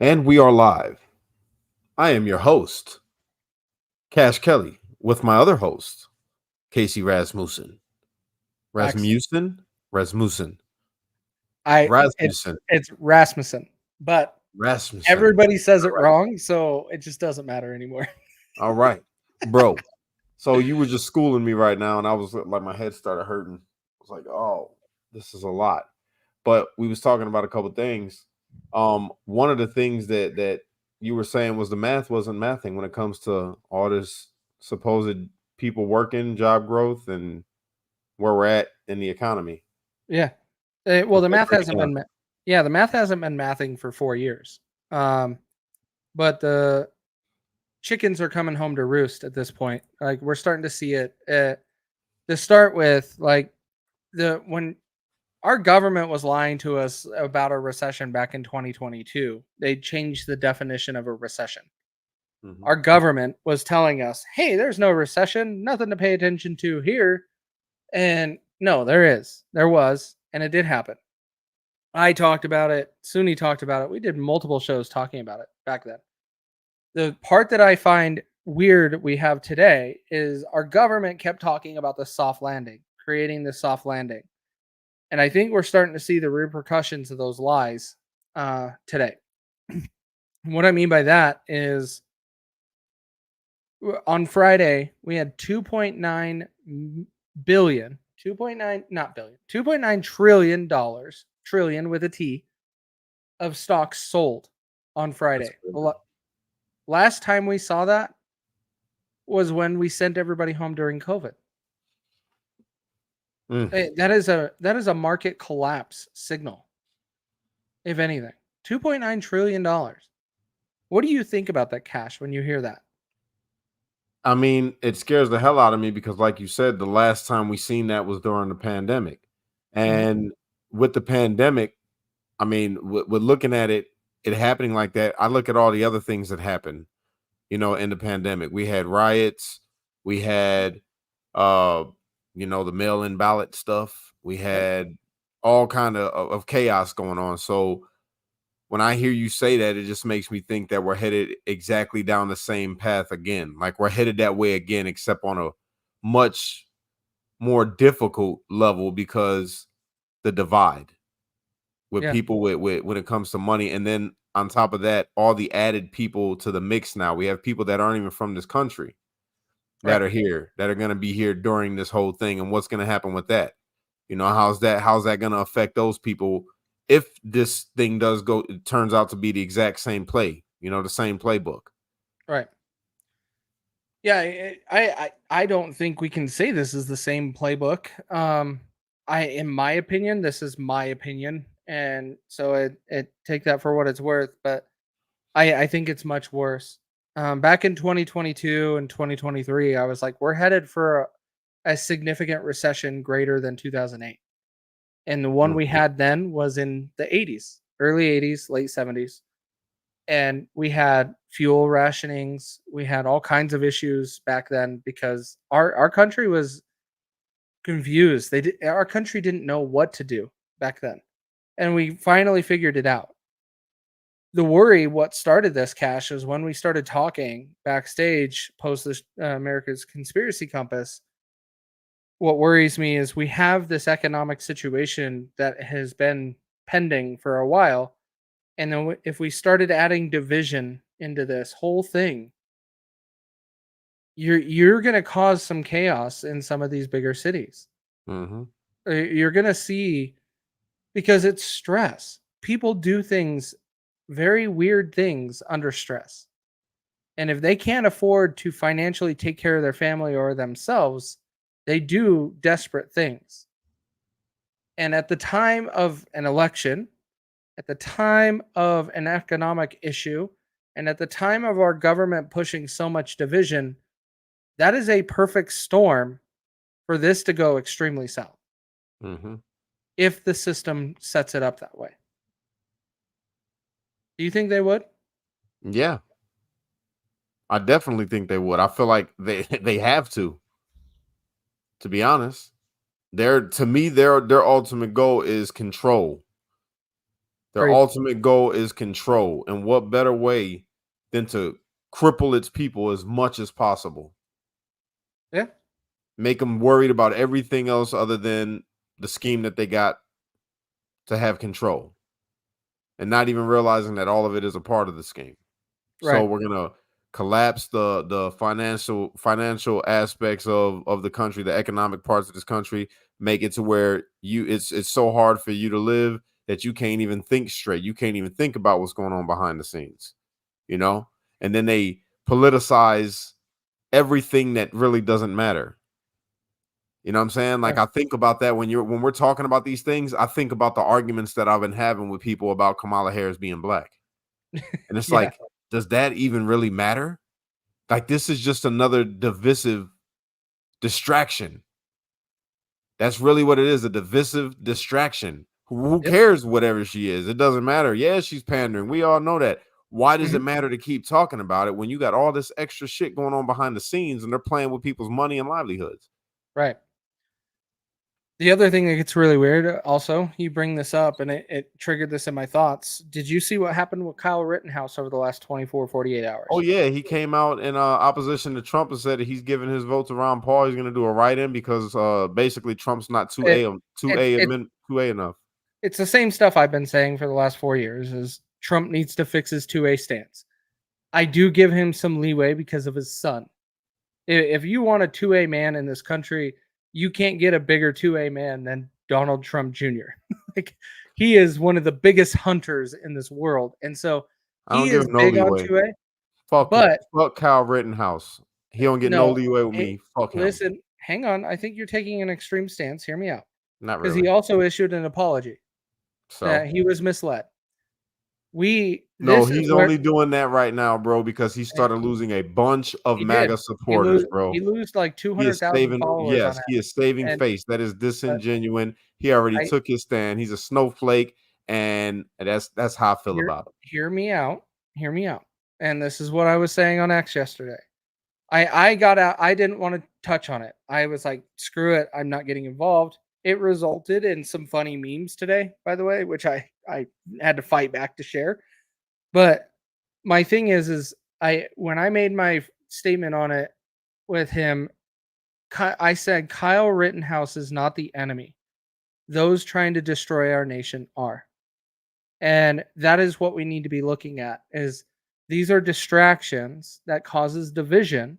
And we are live. I am your host, Cash Kelly, with my other host, Casey Rasmussen. Excellent. Rasmussen? Rasmussen. I Rasmussen. it's Rasmussen, but Rasmussen. everybody says All it right. wrong, so it just doesn't matter anymore. All right. Bro. So you were just schooling me right now, and I was like, my head started hurting. I was like, oh, this is a lot. But we was talking about a couple things. One of the things that you were saying was the math wasn't mathing when it comes to all this supposed people working, job growth, and where we're at in the economy. Yeah. Well, the Okay, math break hasn't it down. been the math hasn't been mathing for 4 years. Um, but the chickens are coming home to roost at this point. Like we're starting to see it. To start with, like the when our government was lying to us about a recession back in 2022, they changed the definition of a recession. Mhm. Our government was telling us, "Hey, there's no recession, nothing to pay attention to here." And no, there is. There was, and it did happen. I talked about it. Suni talked about it. We did multiple shows talking about it back then. The part that I find weird we have today is our government kept talking about the soft landing, creating the soft landing. And I think we're starting to see the repercussions of those lies today. What I mean by that is on Friday, we had 2.9 billion, 2.9, not billion, $2.9 trillion, trillion with a T, of stocks sold on That's Friday. good. Last time we saw that was when we sent everybody home during COVID. Mm. That is a market collapse signal, if anything. $2.9 trillion. What do you think about that, Cash, when you hear that? I mean, it scares the hell out of me because, like you said, the last time we seen that was during the pandemic, Mhm. and with the pandemic, I mean, with looking at it, it happening like that. I look at all the other things that happened, in the pandemic. We had riots, we had uh, the mail-in ballot stuff. We Yep. had all kind of chaos going on. So when I hear you say that, it just makes me think that we're headed exactly down the same path again. Like we're headed that way again, except on a much more difficult level because the divide with Yeah. people with when it comes to money, and then on top of that, all the added people to the mix now. We have people that aren't even from this country that Right. are here, that are going to be here during this whole thing, and what's going to happen with that? How's that going to affect those people if this thing does go, it turns out to be the exact same play, the same playbook. Right. Yeah, I don't think we can say this is the same playbook. In my opinion, this is my opinion, and so it take that for what it's worth. But I think it's much worse. Back in 2022 and 2023, I was like, we're headed for a significant recession greater than 2008, and the one we Mhm. had then was in the 80s, early 80s, late 70s, and we had fuel rationings. We had all kinds of issues back then because our country was confused. Our country didn't know what to do back then, and we finally figured it out. The worry, what started this, Cash, is when we started talking backstage post this America's Conspiracy Compass. What worries me is we have this economic situation that has been pending for a while, and then if we started adding division into this whole thing, you're going to cause some chaos in some of these bigger cities. Mhm. You're going to see, because it's stress. People do things, very weird things under stress. And if they can't afford to financially take care of their family or themselves, they do desperate things. And at the time of an election, at the time of an economic issue, and at the time of our government pushing so much division, that is a perfect storm for this to go extremely south Mhm. if the system sets it up that way. Do you think they would? Yeah, I definitely think they would. I feel like they they have to be honest. To me, their ultimate goal is control. Their ultimate goal is control. And what better way than to cripple its people as much as possible? Yeah. Make them worried about everything else other than the scheme that they got to have control, and not even realizing that all of it is a part of the scheme. So Right. we're gonna collapse the financial aspects of the country, the economic parts of this country, make it to where it's so hard for you to live that you can't even think straight. You can't even think about what's going on behind the scenes, you know? And then they politicize everything that really doesn't matter. You know what I'm saying? Like, Right. I think about that when we're talking about these things, I think about the arguments that I've been having with people about Kamala Harris being black. And it's Yeah. like, does that even really matter? Like, this is just another divisive distraction. That's really what it is, a divisive distraction. Who Yep. cares whatever she is? It doesn't matter. Yeah, she's pandering. We all know that. Why does it Mhm. matter to keep talking about it when you got all this extra shit going on behind the scenes and they're playing with people's money and livelihoods? Right. The other thing that gets really weird, also, you bring this up and it triggered this in my thoughts. Did you see what happened with Kyle Rittenhouse over the last 24, 48 Oh hours? yeah, he came out in opposition to Trump and said that he's giving his vote to Ron Paul. He's going to do a write-in because basically Trump's not It, it, 2A enough. it's the same stuff I've been saying for the last 4 years is Trump needs to fix his 2A stance. I do give him some leeway because of his son. If you want a 2A man in this country, you can't get a bigger 2A man than Donald Trump Jr. Like, he is one of the biggest hunters in this world. And so I don't he give is him no big on leeway. 2A, Fuck but fuck Kyle Rittenhouse. He don't get no no, leeway with it, me. Fuck him. listen, hang on. I think you're taking an extreme stance. Hear me out. Not Because he really. also issued an apology that So he was misled. no, This is he's where only doing that right now, bro, because he started losing a bunch of he did. MAGA supporters, He bro. lose like He is 200,000 saving, followers on yes, it. he is saving And face. That is but disingenuine. He already I took his stand. He's a snowflake, and that's how I feel about him. hear me out. Hear me out. And this is what I was saying on X yesterday. I got out. I didn't want to touch on it. I was like, screw it. I'm not getting involved. It resulted in some funny memes today, by the way, which I had to fight back to share. But my thing is I when I made my statement on it with him, I said Kyle Rittenhouse is not the enemy. Those trying to destroy our nation are. And that is what we need to be looking at is these are distractions that causes division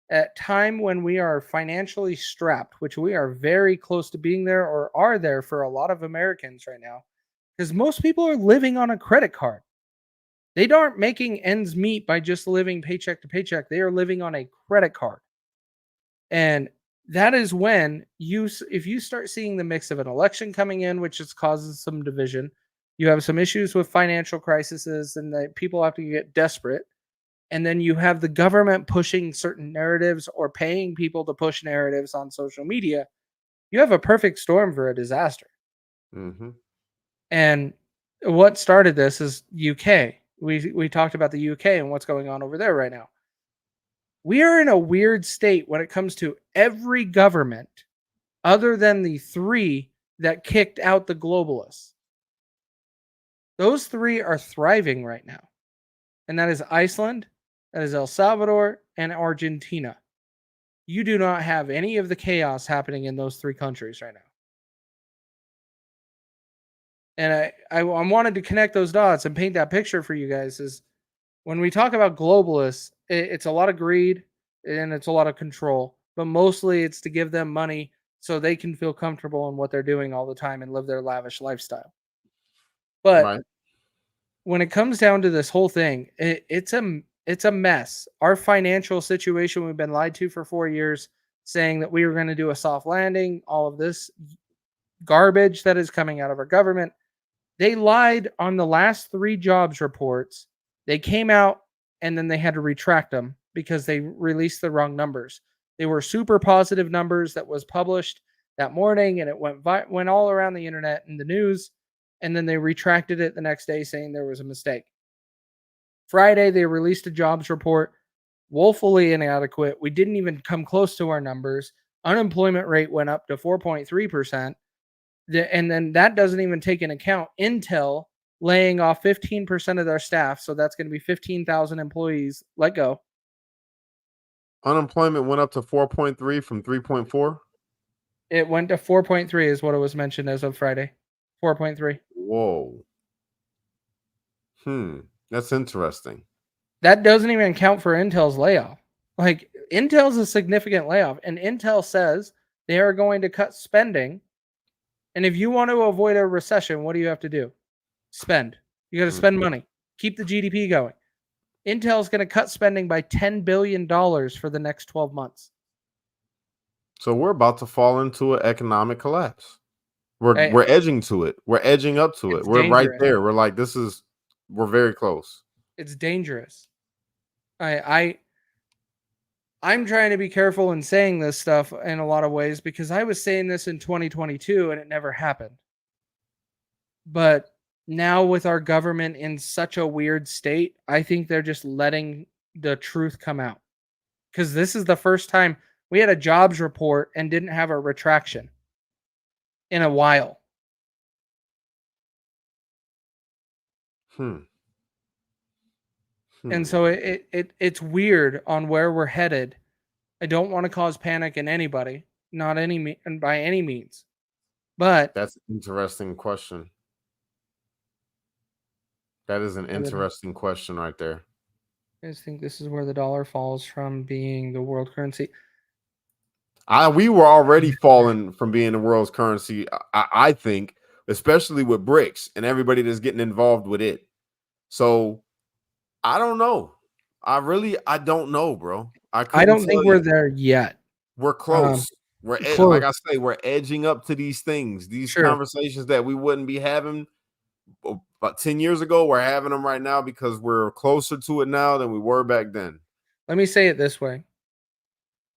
at time when we are financially strapped, which we are very close to being there or are there for a lot of Americans right now, because most people are living on a credit card. They aren't making ends meet by just living paycheck to paycheck. They are living on a credit card. And that is when if you start seeing the mix of an election coming in, which is causes some division, you have some issues with financial crises and that people have to get desperate. And then you have the government pushing certain narratives or paying people to push narratives on social media. You have a perfect storm for a disaster. Mm-hmm. And what started this is UK. We talked about the UK and what's going on over there right now. We are in a weird state when it comes to every government other than the three that kicked out the globalists. Those three are thriving right now. And that is Iceland, that is El Salvador, and Argentina. You do not have any of the chaos happening in those three countries right now. And I wanted to connect those dots and paint that picture for you guys is when we talk about globalists, it's a lot of greed and it's a lot of control, but mostly it's to give them money so they can feel comfortable in what they're doing all the time and live their lavish lifestyle. But Right. when it comes down to this whole thing, it's a mess. Our financial situation, we've been lied to for 4 years, saying that we were going to do a soft landing. All of this garbage that is coming out of our government. They lied on the last 3 jobs reports. They came out and then they had to retract them because they released the wrong numbers. They were super positive numbers that was published that morning and it went all around the internet and the news, and then they retracted it the next day saying there was a mistake. Friday they released a jobs report, woefully inadequate. We didn't even come close to our numbers. Unemployment rate went up to 4.3%. And then that doesn't even take into account Intel laying off 15% of their staff. So that's going to be 15,000 employees let go. Unemployment went up to 4.3 from 3.4. It went to 4.3 is what it was mentioned as of Friday. 4.3. Whoa. That's interesting. That doesn't even account for Intel's layoff. Like, Intel's a significant layoff, and Intel says they are going to cut spending. And if you want to avoid a recession, what do you have to do? Spend. You got to spend money. Keep the GDP going. Intel's going to cut spending by $10 billion for the next 12 months. So we're about to fall into an economic collapse. We're edging to it. We're edging up to it. We're right there. We're like, we're very close. It's dangerous. I'm trying to be careful in saying this stuff in a lot of ways because I was saying this in 2022 and it never happened. But now with our government in such a weird state, I think they're just letting the truth come out. Because this is the first time we had a jobs report and didn't have a retraction in a while. And so it's weird on where we're headed. I don't want to cause panic in anybody, not by any means. But that's an interesting question. That is an interesting question right there. I just think this is where the dollar falls from being the world currency. We were already falling from being the world's currency, I think, especially with BRICS and everybody that's getting involved with it. So I don't know. I don't know, bro. I don't think we're there yet. We're close. Like I say, we're edging up to these things, these conversations that we wouldn't be having about 10 years ago. We're having them right now because we're closer to it now than we were back then. Let me say it this way.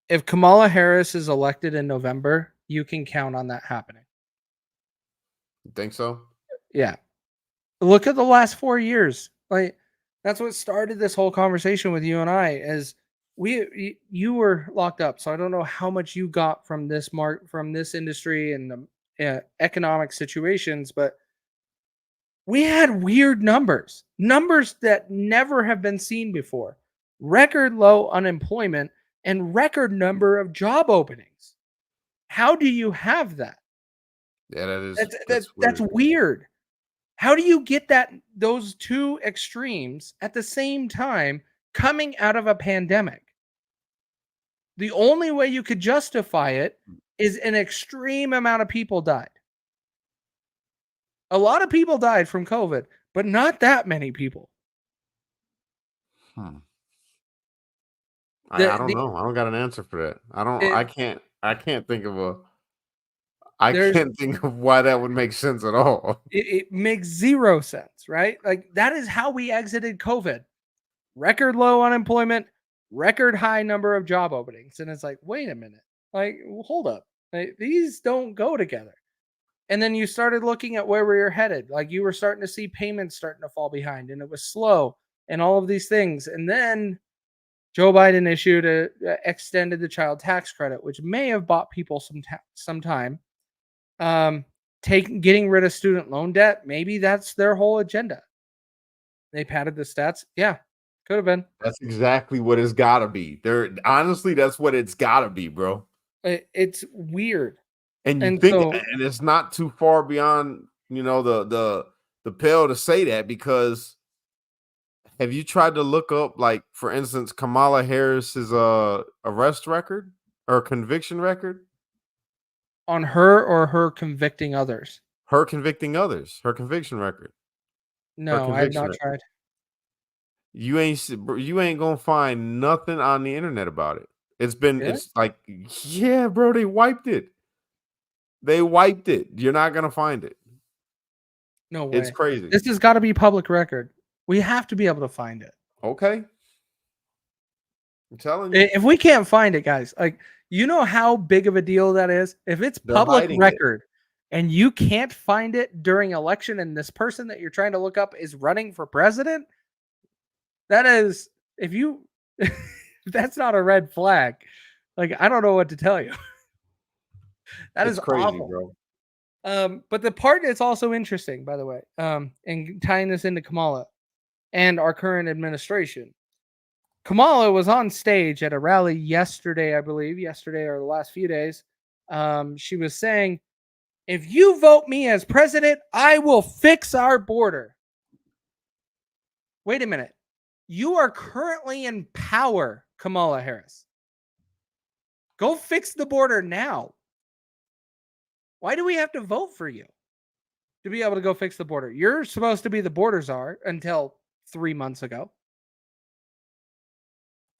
If Kamala Harris is elected in November, you can count on that happening. You think so? Yeah. Look at the last 4 years. Like, that's what started this whole conversation with you and I, is you were locked up, so I don't know how much you got from this industry and the economic situations, but we had weird numbers that never have been seen before. Record low unemployment and record number of job openings. How do you have that? Yeah, that's weird. How do you get those two extremes at the same time coming out of a pandemic? The only way you could justify it is an extreme amount of people died. A lot of people died from COVID, but not that many people. I don't know. I don't got an answer for that. I can't think of why that would make sense at all. It makes zero sense, right? Like, that is how we exited COVID. Record low unemployment, record high number of job openings. And it's like, wait a minute. Like, hold up. Like, these don't go together. And then you started looking at where we were headed. Like, you were starting to see payments starting to fall behind, and it was slow and all of these things. And then Joe Biden extended the child tax credit, which may have bought people some time. Getting rid of student loan debt, maybe that's their whole agenda. They padded the stats. Yeah, could have been. That's exactly what it's got to be. Honestly, that's what it's got to be, bro. It's weird. And and it's not too far beyond, the pale to say that, because have you tried to look up, like, for instance, Kamala Harris's arrest record or conviction record? On her, or her convicting others? Her convicting others. Her conviction record. No, I've not tried. You ain't gonna find nothing on the internet about it. It's like, yeah, bro, they wiped it. You're not gonna find it. No way. It's crazy. This has got to be public record. We have to be able to find it. Okay. I'm telling you. If we can't find it, guys, like, you know how big of a deal that is? If it's public record and you can't find it during election, and this person that you're trying to look up is running for president, that is, if that's not a red flag, like, I don't know what to tell you. That is crazy, awful, bro. But the part that's also interesting, by the way, and tying this into Kamala and our current administration, Kamala was on stage at a rally yesterday, I believe, yesterday or the last few days. She was saying, if you vote me as president, I will fix our border. Wait a minute. You are currently in power, Kamala Harris. Go fix the border now. Why do we have to vote for you to be able to go fix the border? You're supposed to be the border czar until 3 months ago.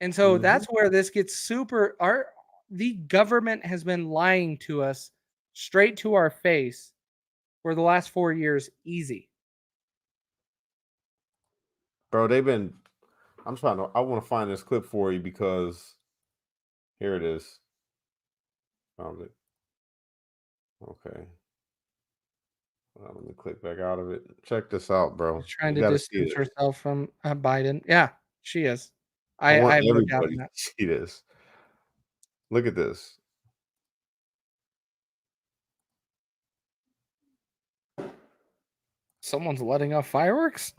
And so that's where this gets super. The government has been lying to us straight to our face for the last 4 years, easy. Bro, I want to find this clip for you because here it is. Found it. Okay. Let me click back out of it. Check this out, bro. She's trying You to got to see distance this. herself from Biden. Yeah, she is. I I want have no doubt everybody in to that. see this. Look at this. Someone's letting off fireworks?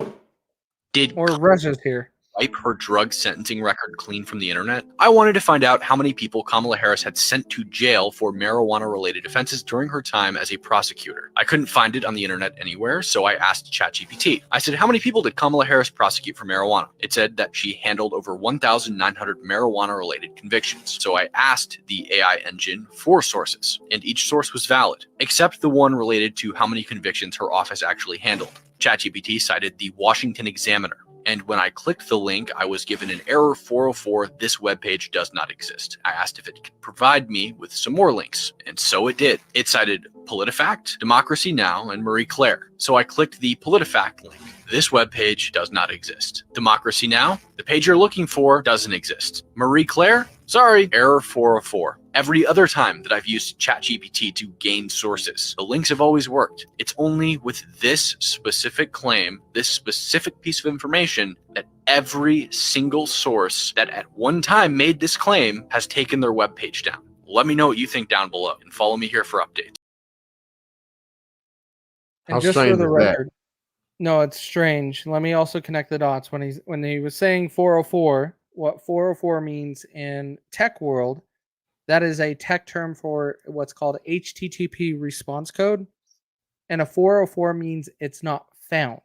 Did Or Russia's here. wipe her drug sentencing record clean from the internet? I wanted to find out how many people Kamala Harris had sent to jail for marijuana-related offenses during her time as a prosecutor. I couldn't find it on the internet anywhere, so I asked ChatGPT. I said, how many people did Kamala Harris prosecute for marijuana? It said that she handled over 1,900 marijuana-related convictions. So I asked the AI engine for sources, and each source was valid, except the one related to how many convictions her office actually handled. ChatGPT cited the Washington Examiner. And when I clicked the link, I was given an error 404, this webpage does not exist. I asked if it could provide me with some more links, and so it did. It cited PolitiFact, Democracy Now!, and Marie Claire. So I clicked the PolitiFact link. This webpage does not exist. Democracy Now!, the page you're looking for doesn't exist. Marie Claire? Sorry, error 404. Every other time that I've used ChatGPT to gain sources, the links have always worked. It's only with this specific claim, this specific piece of information, that every single source that at one time made this claim has taken their webpage down. Let me know what you think down below and follow me here for updates. And just for the record, no, it's strange. Let me also connect the dots. When he was saying 404, what 404 means in tech world, that is a tech term for what's called HTTP response code. And a 404 means it's not found.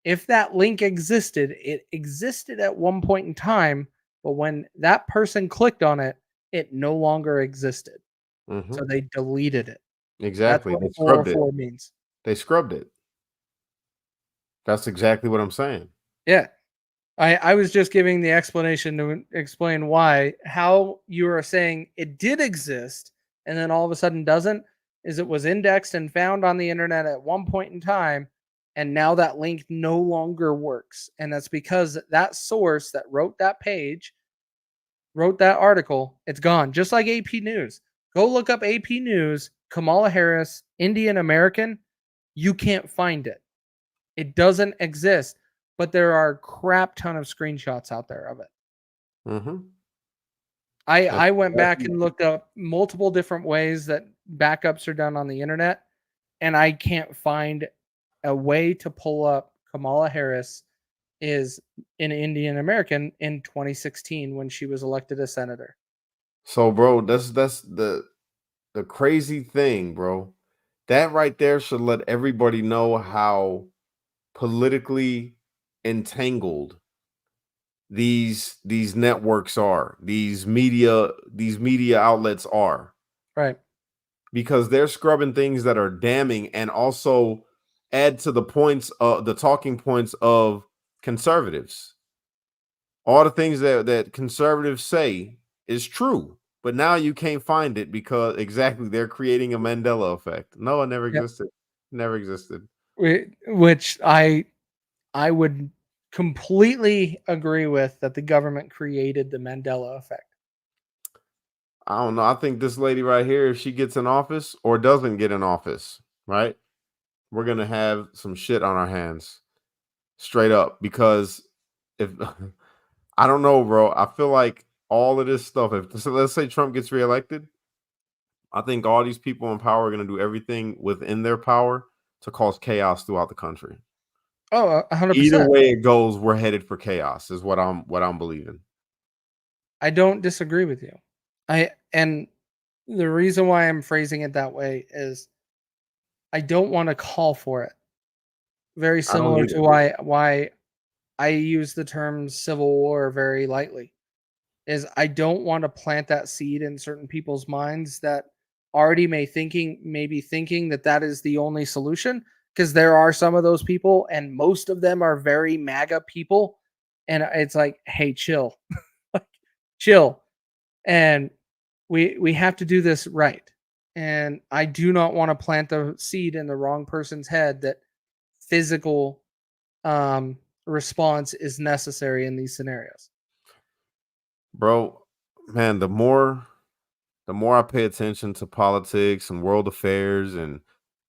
If that link existed, it existed at one point in time, but when that person clicked on it, it no longer existed. So they deleted it. Exactly. That's what They scrubbed it. 404 means. They scrubbed it. That's exactly what I'm saying. Yeah. I was just giving the explanation to explain why. How you are saying it did exist and then all of a sudden doesn't, is it was indexed and found on the internet at one point in time, and now that link no longer works. And that's because that source that wrote that page, wrote that article, it's gone. Just like AP News. Go look up AP News, Kamala Harris, Indian American. You can't find it. It doesn't exist. But there are a crap ton of screenshots out there of it. I went back and looked up multiple different ways that backups are done on the internet, and I can't find a way to pull up Kamala Harris is an Indian American in 2016 when she was elected a senator. So, bro, that's the crazy thing, bro. That right there should let everybody know how politically entangled these networks are, these media outlets are, right? Because they're scrubbing things that are damning and also add to the talking points of conservatives. All the things that conservatives say is true, but now you can't find it because exactly they're creating a Mandela effect. No, it never existed. Never existed. Which I would completely agree with, that the government created the Mandela effect. I don't know. I think this lady right here, if she gets in office or doesn't get in office, right, we're going to have some shit on our hands. Straight up. Because if I don't know, bro, I feel like all of this stuff, let's say Trump gets reelected, I think all these people in power are going to do everything within their power to cause chaos throughout the country. Oh, 100%. Either way it goes, we're headed for chaos. Is what I'm believing. I don't disagree with you. And the reason why I'm phrasing it that way is I don't want to call for it. Very I don't similar either. to why I use the term civil war very lightly. Is I don't want to plant that seed in certain people's minds that already maybe thinking that that is the only solution, because there are some of those people and most of them are very MAGA people, and it's like, hey, chill. Chill. And we have to do this right. And I do not want to plant the seed in the wrong person's head that physical response is necessary in these scenarios. Bro, man, the more I pay attention to politics and world affairs and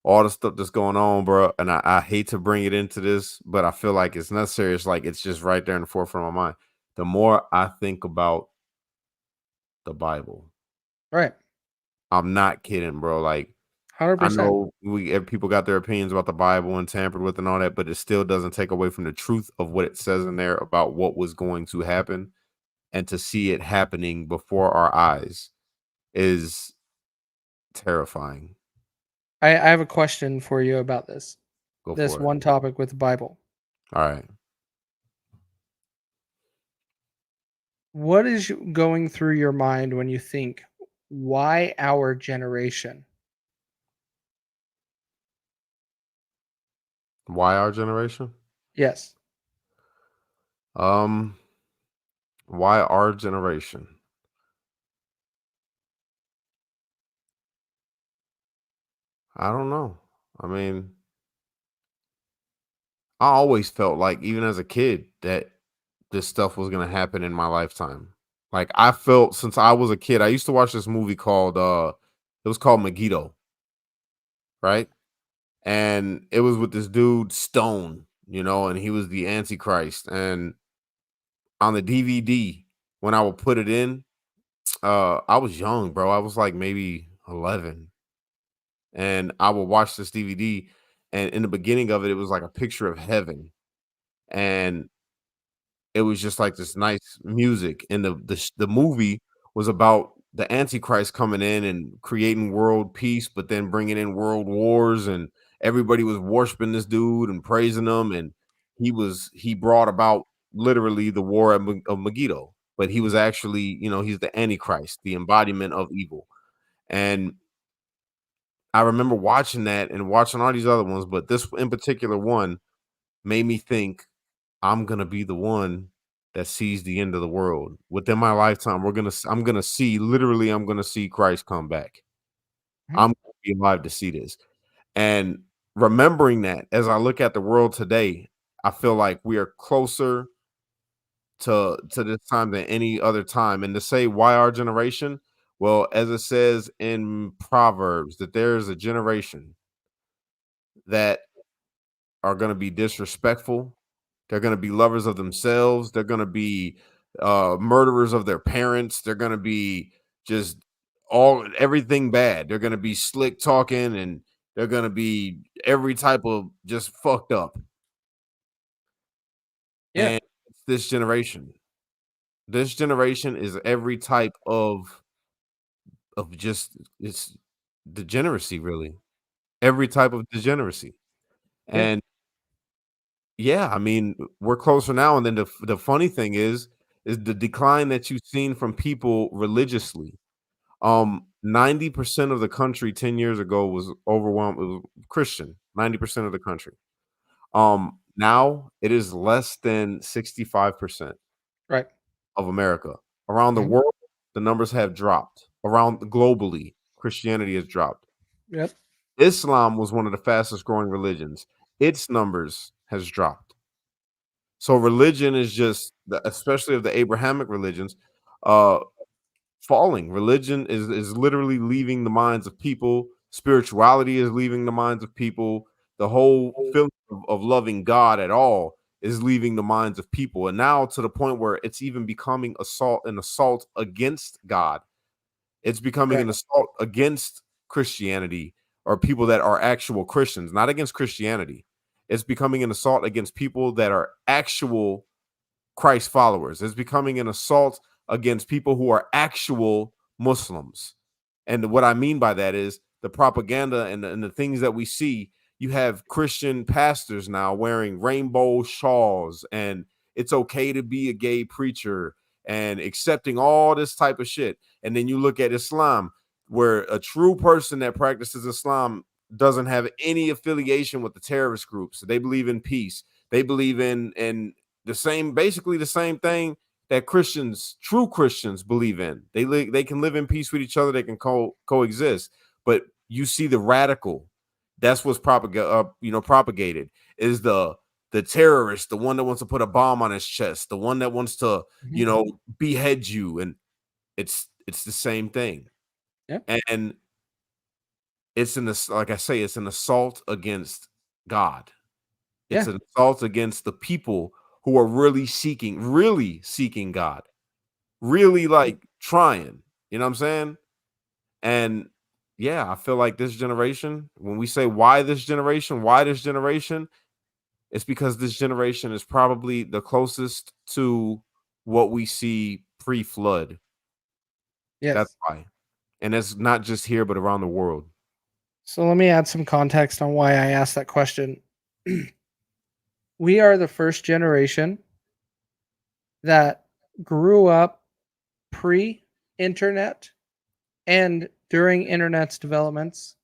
all the stuff that's going on, bro, and I hate to bring it into this, but I feel like it's necessary. It's like it's just right there in the forefront of my mind. The more I think about the Bible, Right. I'm not kidding, bro. Like, I 100%. know people got their opinions about the Bible and tampered with and all that, but it still doesn't take away from the truth of what it says in there about what was going to happen, and to see it happening before our eyes is terrifying. I have a question for you about this. Go This for it. one topic with the Bible. All right. What is going through your mind when you think, why our generation? Why our generation? Yes. Why our generation? I don't know. I mean, I always felt like, even as a kid, that this stuff was gonna happen in my lifetime. Like, I felt since I was a kid. I used to watch this movie called it was called Megiddo, right? And it was with this dude Stone, and he was the Antichrist. And on the DVD, when I would put it in, I was young, bro. I was like maybe 11, and I would watch this DVD. And in the beginning of it, it was like a picture of heaven, and it was just like this nice music. And the movie was about the Antichrist coming in and creating world peace, but then bringing in world wars, and everybody was worshiping this dude and praising him. And he brought about literally the war of Megiddo, but he was actually, he's the Antichrist, the embodiment of evil. And I remember watching that and watching all these other ones, but this in particular one made me think, I'm gonna be the one that sees the end of the world. Within my lifetime, I'm gonna see, literally, I'm gonna see Christ come back. Mhm. I'm gonna be alive to see this. And remembering that, as I look at the world today, I feel like we are closer to this time than any other time. And to say, why our generation? Well, as it says in Proverbs, that there is a generation that are going to be disrespectful. They're going to be lovers of themselves. They're going to be murderers of their parents. They're going to be just everything bad. They're going to be slick talking, and they're going to be every type of just fucked up. Yeah. And it's this generation. This generation is every type of just, it's degeneracy, really. Every type of degeneracy. Yeah. And yeah, I mean, we're closer now. And then the funny thing is the decline that you've seen from people religiously. 90% of the country 10 years ago was overwhelmed. It was Christian. 90% of the country. Now it is less than 65% Right. of America. Around the Mhm. world, the numbers have dropped. Around globally, Christianity has dropped. Yep. Islam was one of the fastest growing religions. Its numbers has dropped. So religion is just, especially of the Abrahamic religions, uh, falling. Religion is literally leaving the minds of people. Spirituality is leaving the minds of people. The whole feeling of loving God at all is leaving the minds of people. And now to the point where it's even becoming an assault against God. It's becoming an assault against Christianity or people that are actual Christians, not against Christianity. It's becoming an assault against people that are actual Christ followers. It's becoming an assault against people who are actual Muslims. And what I mean by that is the propaganda and the things that we see. You have Christian pastors now wearing rainbow shawls, and it's okay to be a gay preacher and accepting all this type of shit. And then you look at Islam, where a true person that practices Islam doesn't have any affiliation with the terrorist groups. They believe in peace. They believe in basically the same thing that Christians, true Christians, believe in. They can live in peace with each other. They can coexist. But you see the radical. That's what's propagated is the terrorist, the one that wants to put a bomb on his chest, the one that wants to behead you, and it's the same thing. Yeah. And it's like I say, it's an assault against God. It's an assault against the people who are really seeking God, really like trying, you know what I'm saying? And yeah, I feel like this generation, when we say why this generation, it's because this generation is probably the closest to what we see pre-flood. Yes. That's why. And it's not just here, but around the world. So let me add some context on why I asked that question. We are the first generation that grew up pre-internet and during internet's developments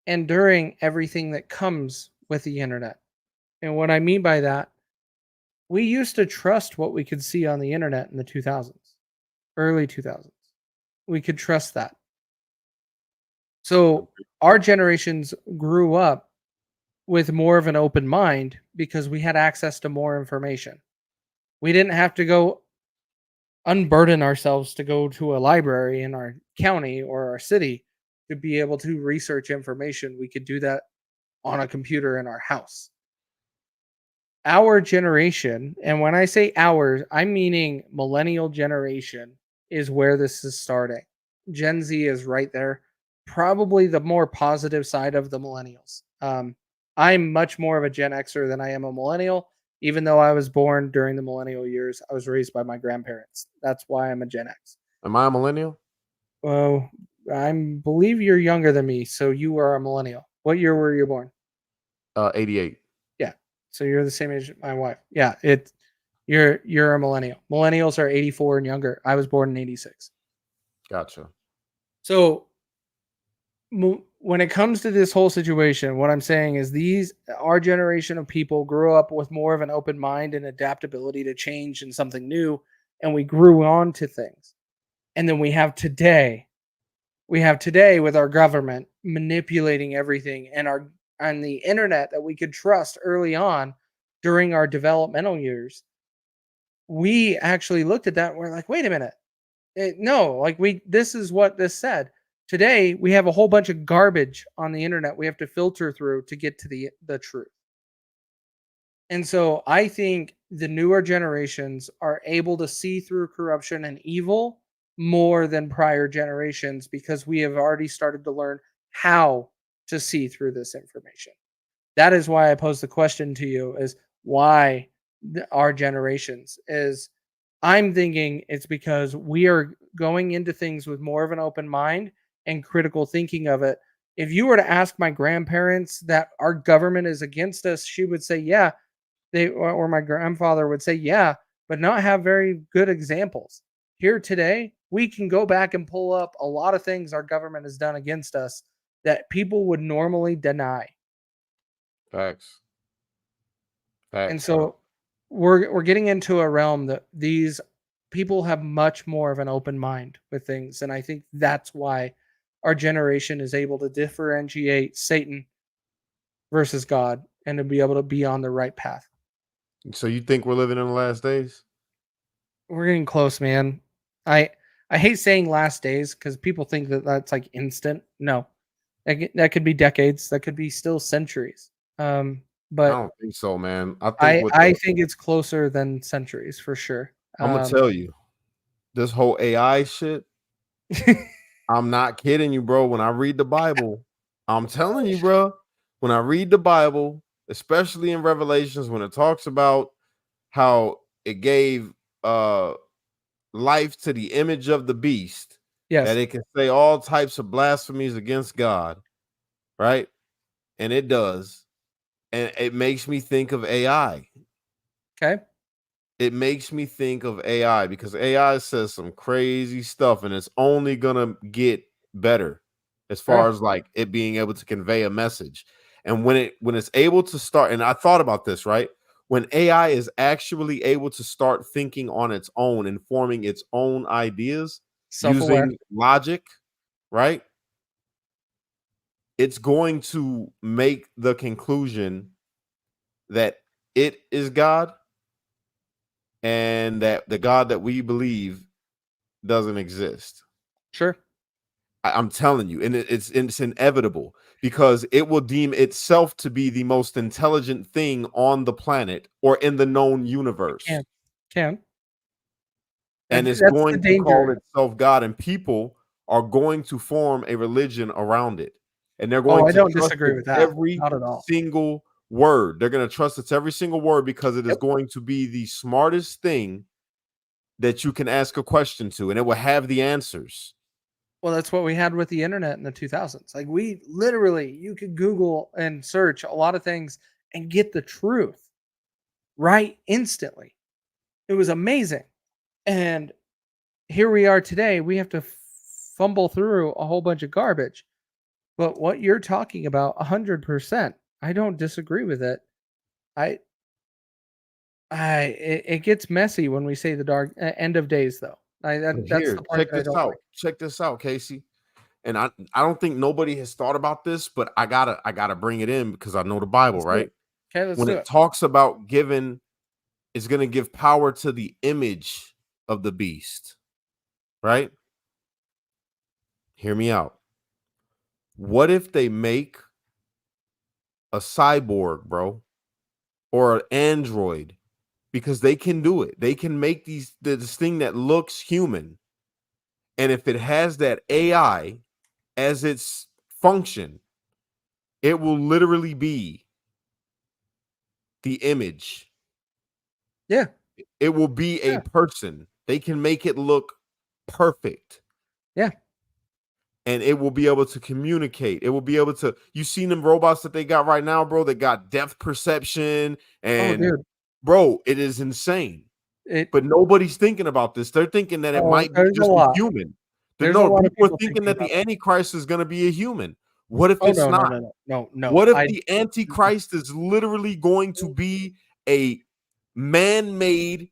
and during everything that comes with the internet. And what I mean by that, we used to trust what we could see on the internet in the 2000s, early 2000s. We could trust that. So our generations grew up with more of an open mind because we had access to more information. We didn't have to go unburden ourselves to go to a library in our county or our city to be able to research information. We could do that on a computer in our house. Our generation, and when I say ours, I'm meaning millennial generation, is where this is starting. Gen Z is right there, probably the more positive side of the millennials. I'm much more of a Gen Xer than I am a millennial. Even though I was born during the millennial years, I was raised by my grandparents. That's why I'm a Gen X. Am I a millennial? Well, I believe you're younger than me, so you are a millennial. What year were you born? 88. Yeah, so you're the same age as my wife. Yeah, you're a millennial. Millennials are 84 and younger. I was born in 86. Gotcha. So when it comes to this whole situation, what I'm saying is our generation of people grew up with more of an open mind and adaptability to change and something new, and we grew on to things. And then we have today with our government manipulating everything and the internet that we could trust early on during our developmental years. We actually looked at that and we're like, wait a minute. This is what this said. Today, we have a whole bunch of garbage on the internet we have to filter through to get to the truth. And so I think the newer generations are able to see through corruption and evil more than prior generations because we have already started to learn how to see through this information. That is why I posed the question to you is why our generations is I'm thinking it's because we are going into things with more of an open mind and critical thinking of it. If you were to ask my grandparents that our government is against us, she would say, yeah. Or my grandfather would say, yeah, but not have very good examples. Here today, we can go back and pull up a lot of things our government has done against us that people would normally deny. Facts. And so we're getting into a realm that these people have much more of an open mind with things. And I think that's why our generation is able to differentiate Satan versus God and to be able to be on the right path. So you think we're living in the last days? We're getting close, man. I hate saying last days because people think that that's like instant. No, that could be decades. That could be still centuries. I But don't think so, man. I think it's closer than centuries for sure. I'm gonna tell you, this whole AI shit, I'm not kidding you, bro. When I read the Bible, I'm telling you, bro. When I read the Bible, especially in Revelations, when it talks about how it gave life to the image of the beast, Yes. that it can say all types of blasphemies against God, right? And it does. And it makes me think of AI. Okay. It makes me think of AI because AI says some crazy stuff and it's only gonna get better as far Sure. as like it being able to convey a message. And when it's able to start, and I thought about this, right? When AI is actually able to start thinking on its own and forming its own ideas Self-aware. using logic, right? It's going to make the conclusion that it is God and that the God that we believe doesn't exist. Sure. I'm telling you, and it's inevitable because it will deem itself to be the most intelligent thing on the planet or in the known universe, Can. and it's That's the going to call danger. itself God, and people are going to form a religion around it, and they're Oh, going I to don't trust disagree its with that. every Not at all. single word. They're going to trust its every single word because it is Yep. going to be the smartest thing that you can ask a question to, and it will have the answers. Well, that's what we had with the internet in the 2000s. Like we literally, you could Google and search a lot of things and get the truth right instantly. It was amazing. And here we are today. We have to fumble through a whole bunch of garbage. But what you're talking about, 100%, I don't disagree with it. I, it gets messy when we say the dark end of days, though. That's Here, the part that I don't like. check this out, Casey. And I don't think nobody has thought about this, but I gotta bring it in because I know the Bible, Let's do it. right? Okay, let's When do it it. talks about giving, it's gonna give power to the image of the beast, right? Hear me out. What if they make a cyborg, bro, or an android? Because they can do it. They can make this thing that looks human, and if it has that AI as its function, it will literally be the image. Yeah, It will be a yeah, person. They can make it look perfect yeah. and it will be able to communicate. It will be able to, you seen them robots that they got right now, bro, that got depth perception Oh, and dude. bro, it is insane. It. But nobody's thinking about this. They're thinking that it Oh, might be there's a just a lot. human. There's a No, lot of people are people thinking thinking that about the that. Antichrist is going to be a human. What if Oh it's no, no, not? no, no, no, no. What if the Antichrist is literally going to be a man-made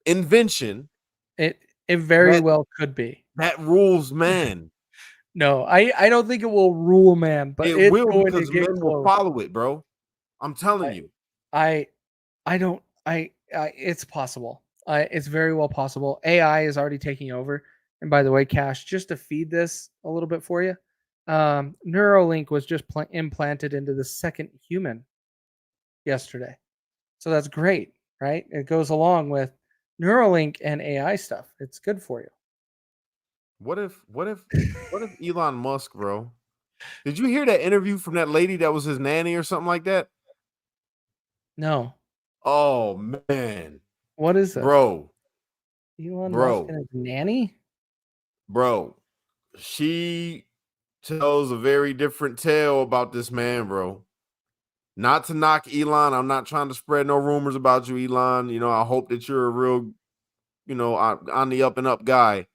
invention It it very that well could be. rules man? No, I don't think it will rule man, but It it's will going to because get men will close. follow it, bro. I'm telling I you. I I don't I it's possible. It's very well possible. AI is already taking over. And by the way, Cash, just to feed this a little bit for you, Neuralink was just implanted into the second human yesterday. So that's great, right? It goes along with Neuralink and AI stuff. It's good for you. What if Elon Musk, bro? Did you hear that interview from that lady that was his nanny or something like that? No. Oh man, What is this? bro, Elon Musk bro, and his nanny? bro. She tells a very different tale about this man, bro. Not to knock Elon. I'm not trying to spread no rumors about you, Elon. You know, I hope that you're a real, on the up and up guy.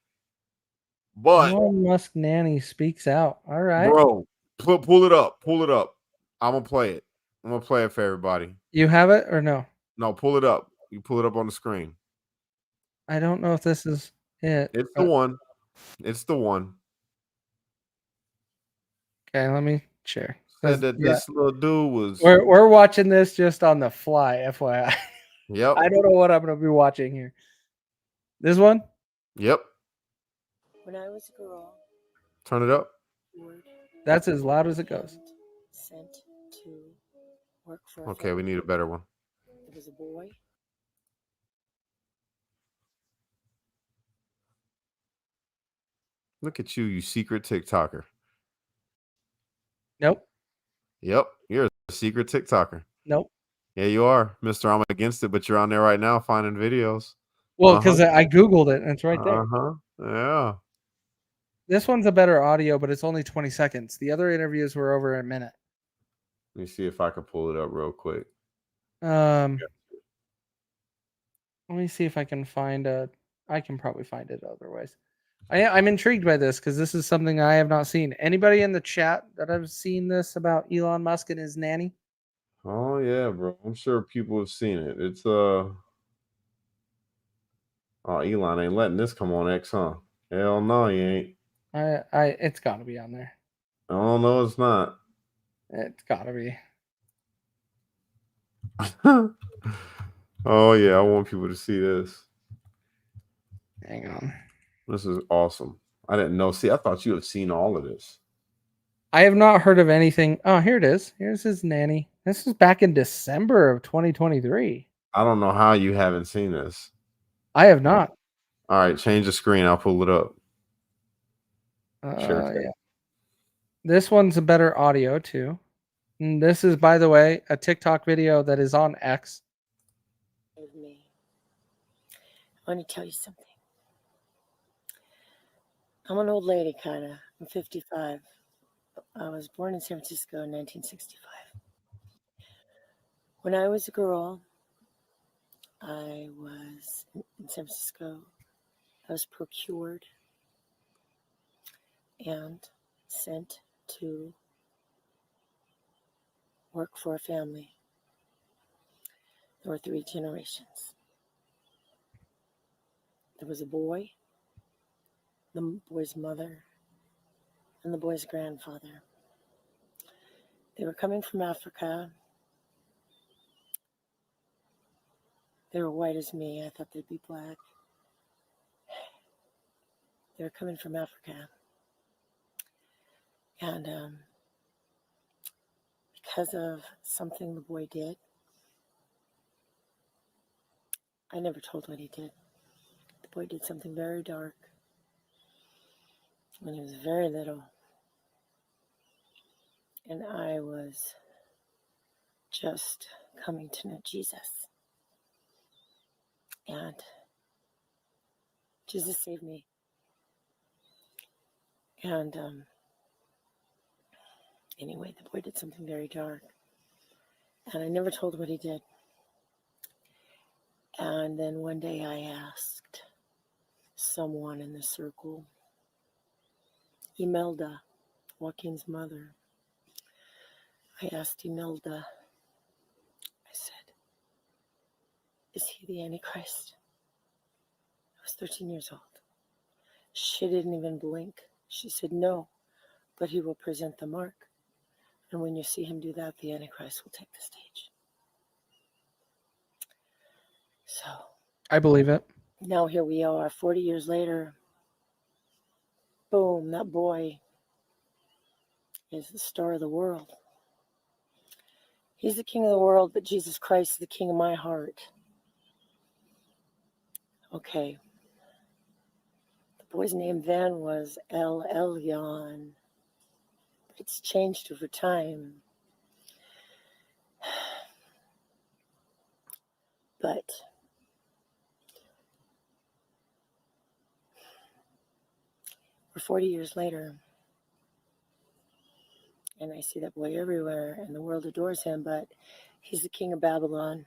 But Elon Musk nanny speaks out. All right. bro, pull it up. Pull it up. I'm gonna play it. I'm gonna play it for everybody. You have it or no? No, pull it up. You pull it up on the screen. I don't know if this is it. It's the But one. It's the one. okay, let me share. Said 'Cause, that yeah, this little dude was. we're watching this just on the fly, FYI. Yep. I don't know what I'm gonna be watching here. This one? Yep. When I was a girl, Turn it up. word That's as loud as it goes. sent to work for a Okay, we family. need a better one. It was a boy. Look at you secret TikToker. Nope. Yep, you're a secret TikToker. Nope. Yeah, you are, Mister. I'm against it, but you're on there right now finding videos. Well, because I Googled it and it's right there. Yeah. This one's a better audio, but it's only 20 seconds. The other interviews were over a minute. Let me see if I can pull it up real quick. Let me see if I can find a. I can probably find it otherwise. I'm intrigued by this because this is something I have not seen. Anybody in the chat that I've seen this about Elon Musk and his nanny? Oh yeah, bro. I'm sure people have seen it. It's Oh, Elon ain't letting this come on X, huh? Hell no, he ain't. It's got to be on there. Oh no, it's not. It's got to be. Oh yeah, I want people to see this. Hang on. This is awesome. I didn't know. See, I thought you have seen all of this. I have not heard of anything. Oh, here it is. Here's his nanny. This is back in December of 2023. I don't know how you haven't seen this. I have not. All right, change the screen. I'll pull it up. Sure. Yeah. This one's a better audio too. And this is, by the way, a TikTok video that is on X. Me. I want to tell you something. I'm an old lady, kind of. I'm 55. I was born in San Francisco in 1965. When I was a girl, I was in San Francisco. I was procured and sent to work for a family. There were 3 generations. There was a boy, the boy's mother, and the boy's grandfather. They were coming from Africa. They were white as me. I thought they'd be black. They were coming from Africa. And because of something the boy did, I never told what he did. The boy did something very dark when he was very little. And I was just coming to know Jesus. And Jesus saved me. And anyway, the boy did something very dark. And I never told what he did. And then one day I asked someone in the circle, Imelda, Joaquin's mother. I asked Imelda, I said, is he the Antichrist? I was 13 years old. She didn't even blink. She said, no, but he will present the mark. And when you see him do that, the Antichrist will take the stage. So I believe it. now here we are, 40 years later. Boom, that boy is the star of the world. He's the king of the world, but Jesus Christ is the king of my heart. Okay. The boy's name then was El Elyon. It's changed over time. But we're 40 years later, and I see that boy everywhere, and the world adores him, but he's the king of Babylon.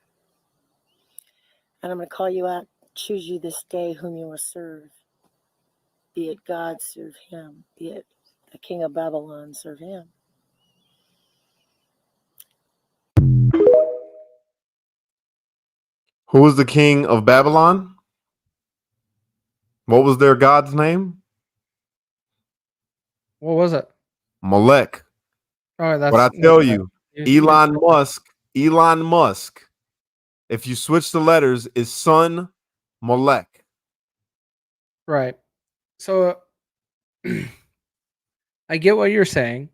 And I'm going to call you out. Choose you this day whom you will serve. Be it God, serve him. Be it the king of Babylon, serve him. Who was the king of Babylon? What was their god's name? What was it? Molech. Oh, that's But I tell you, Elon Musk, if you switch the letters, is son Molech. Right. So I get what you're saying.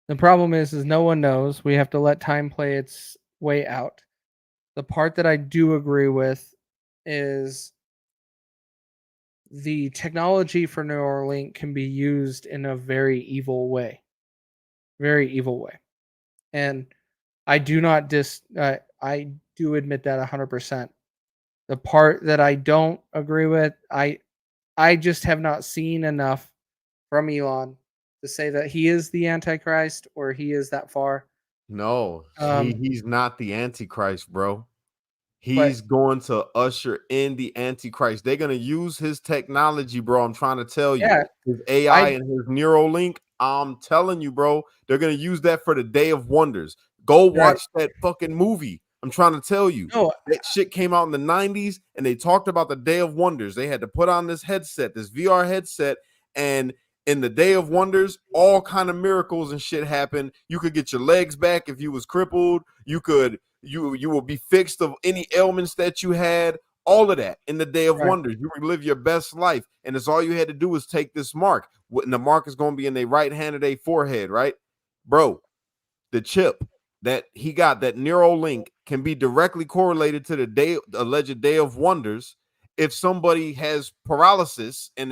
The problem is no one knows. We have to let time play its way out. The part that I do agree with is the technology for Neuralink can be used in a very evil way. Very evil way. And I do not I do admit that 100%. The part that I don't agree with, I just have not seen enough from Elon to say that he is the Antichrist or he is that far. No, Um, he's not the Antichrist, bro. but He's going to usher in the Antichrist. They're going to use his technology, bro. I'm trying to tell you. yeah, His AI I and his Neuralink, I'm telling you, bro. They're going to use that for the Day of Wonders. Go right. watch that fucking movie. I'm trying to tell you. No, That shit came out in the 90s and they talked about the Day of Wonders. They had to put on this headset, this VR headset, and in the Day of Wonders, all kind of miracles and shit happened. You could get your legs back if you was crippled. You will be fixed of any ailments that you had. All of that in the Day of right. Wonders. You will live your best life, and it's all you had to do is take this mark. And the mark is going to be in their right hand of their forehead, right, bro? The chip that he got, that Neuralink, can be directly correlated to the alleged Day of Wonders. If somebody has paralysis and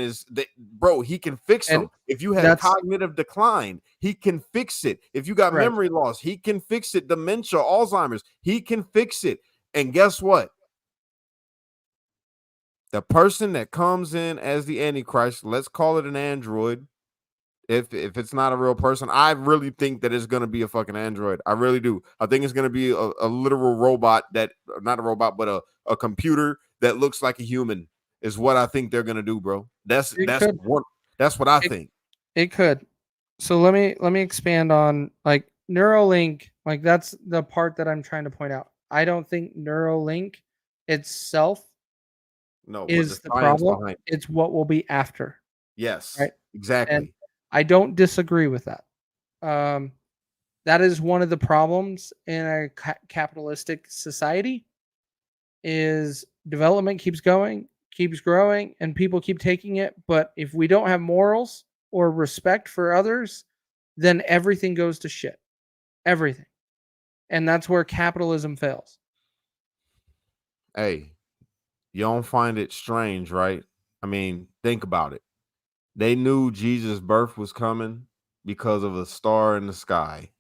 bro, he can fix And them. If you have that's cognitive decline, he can fix it. If you got right. memory loss, he can fix it. Dementia, Alzheimer's, he can fix it. And guess what? The person that comes in as the Antichrist, let's call it an android. If it's not a real person, I really think that it's gonna be a fucking android. I really do. I think it's gonna be a literal robot that, not a robot, but a computer that looks like a human is what I think they're gonna do, bro. That's It that's could what that's what I it, think. it could. So let me expand on like Neuralink, like that's the part that I'm trying to point out. I don't think Neuralink itself No, but the is the science problem. behind it. It's what will be after, Yes, right? And exactly. I don't disagree with that. Um, that is one of the problems in a capitalistic society is development keeps going, keeps growing, and people keep taking it. But if we don't have morals or respect for others, then everything goes to shit. Everything. And that's where capitalism fails. Hey, you don't find it strange, right? I mean, think about it. They knew Jesus' birth was coming because of a star in the sky,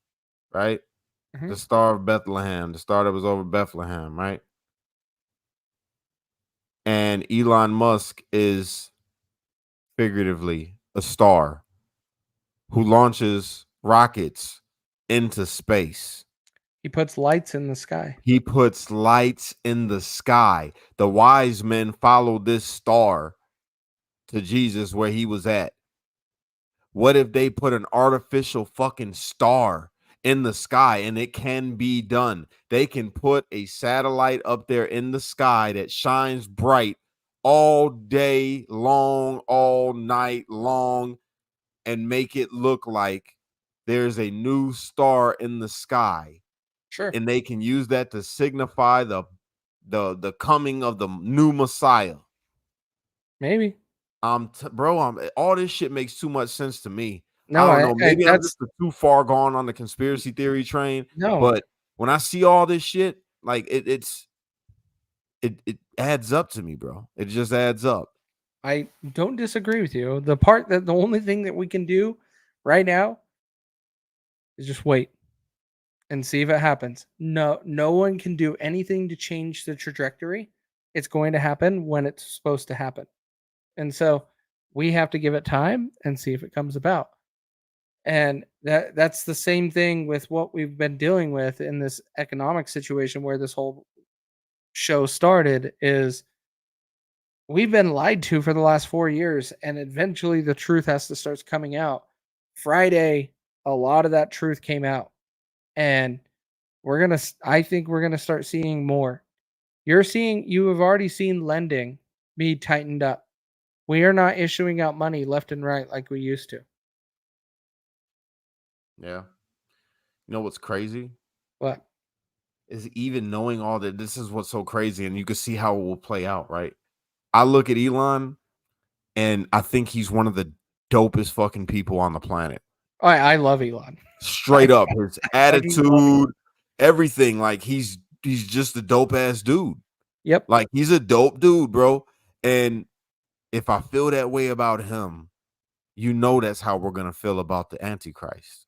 right? Mhm. The star of Bethlehem, the star that was over Bethlehem, right? And Elon Musk is figuratively a star who launches rockets into space. He puts lights in the sky. He puts lights in the sky. The wise men followed this star to Jesus where he was at. What if they put an artificial fucking star in the sky? And it can be done. They can put a satellite up there in the sky that shines bright all day long, all night long, and make it look like there's a new star in the sky. Sure. And they can use that to signify the coming of the new Messiah. Maybe. Bro, all this shit makes too much sense to me. I No, don't know. I Maybe I'm that's just too far gone on the conspiracy theory train. no. But when I see all this shit, like it adds up to me, bro. It just adds up. I don't disagree with you. The part that the only thing that we can do right now is just wait and see if it happens. No one can do anything to change the trajectory. It's going to happen when it's supposed to happen. And so we have to give it time and see if it comes about. And that's the same thing with what we've been dealing with in this economic situation where this whole show started is we've been lied to for the last 4 years and eventually the truth has to start coming out. Friday, a lot of that truth came out and I think we're going to start seeing more. You have already seen lending be tightened up. We are not issuing out money left and right like we used to. Yeah. You know what's crazy? But Is even knowing all that. This is what's so crazy, and you can see how it will play out, right? I look at Elon, and I think he's one of the dopest fucking people on the planet. I love Elon. Straight up, his Fucking love Elon. attitude, everything. Like he's just a dope ass dude. Yep. Like he's a dope dude, bro. And if I feel that way about him, that's how we're going to feel about the Antichrist.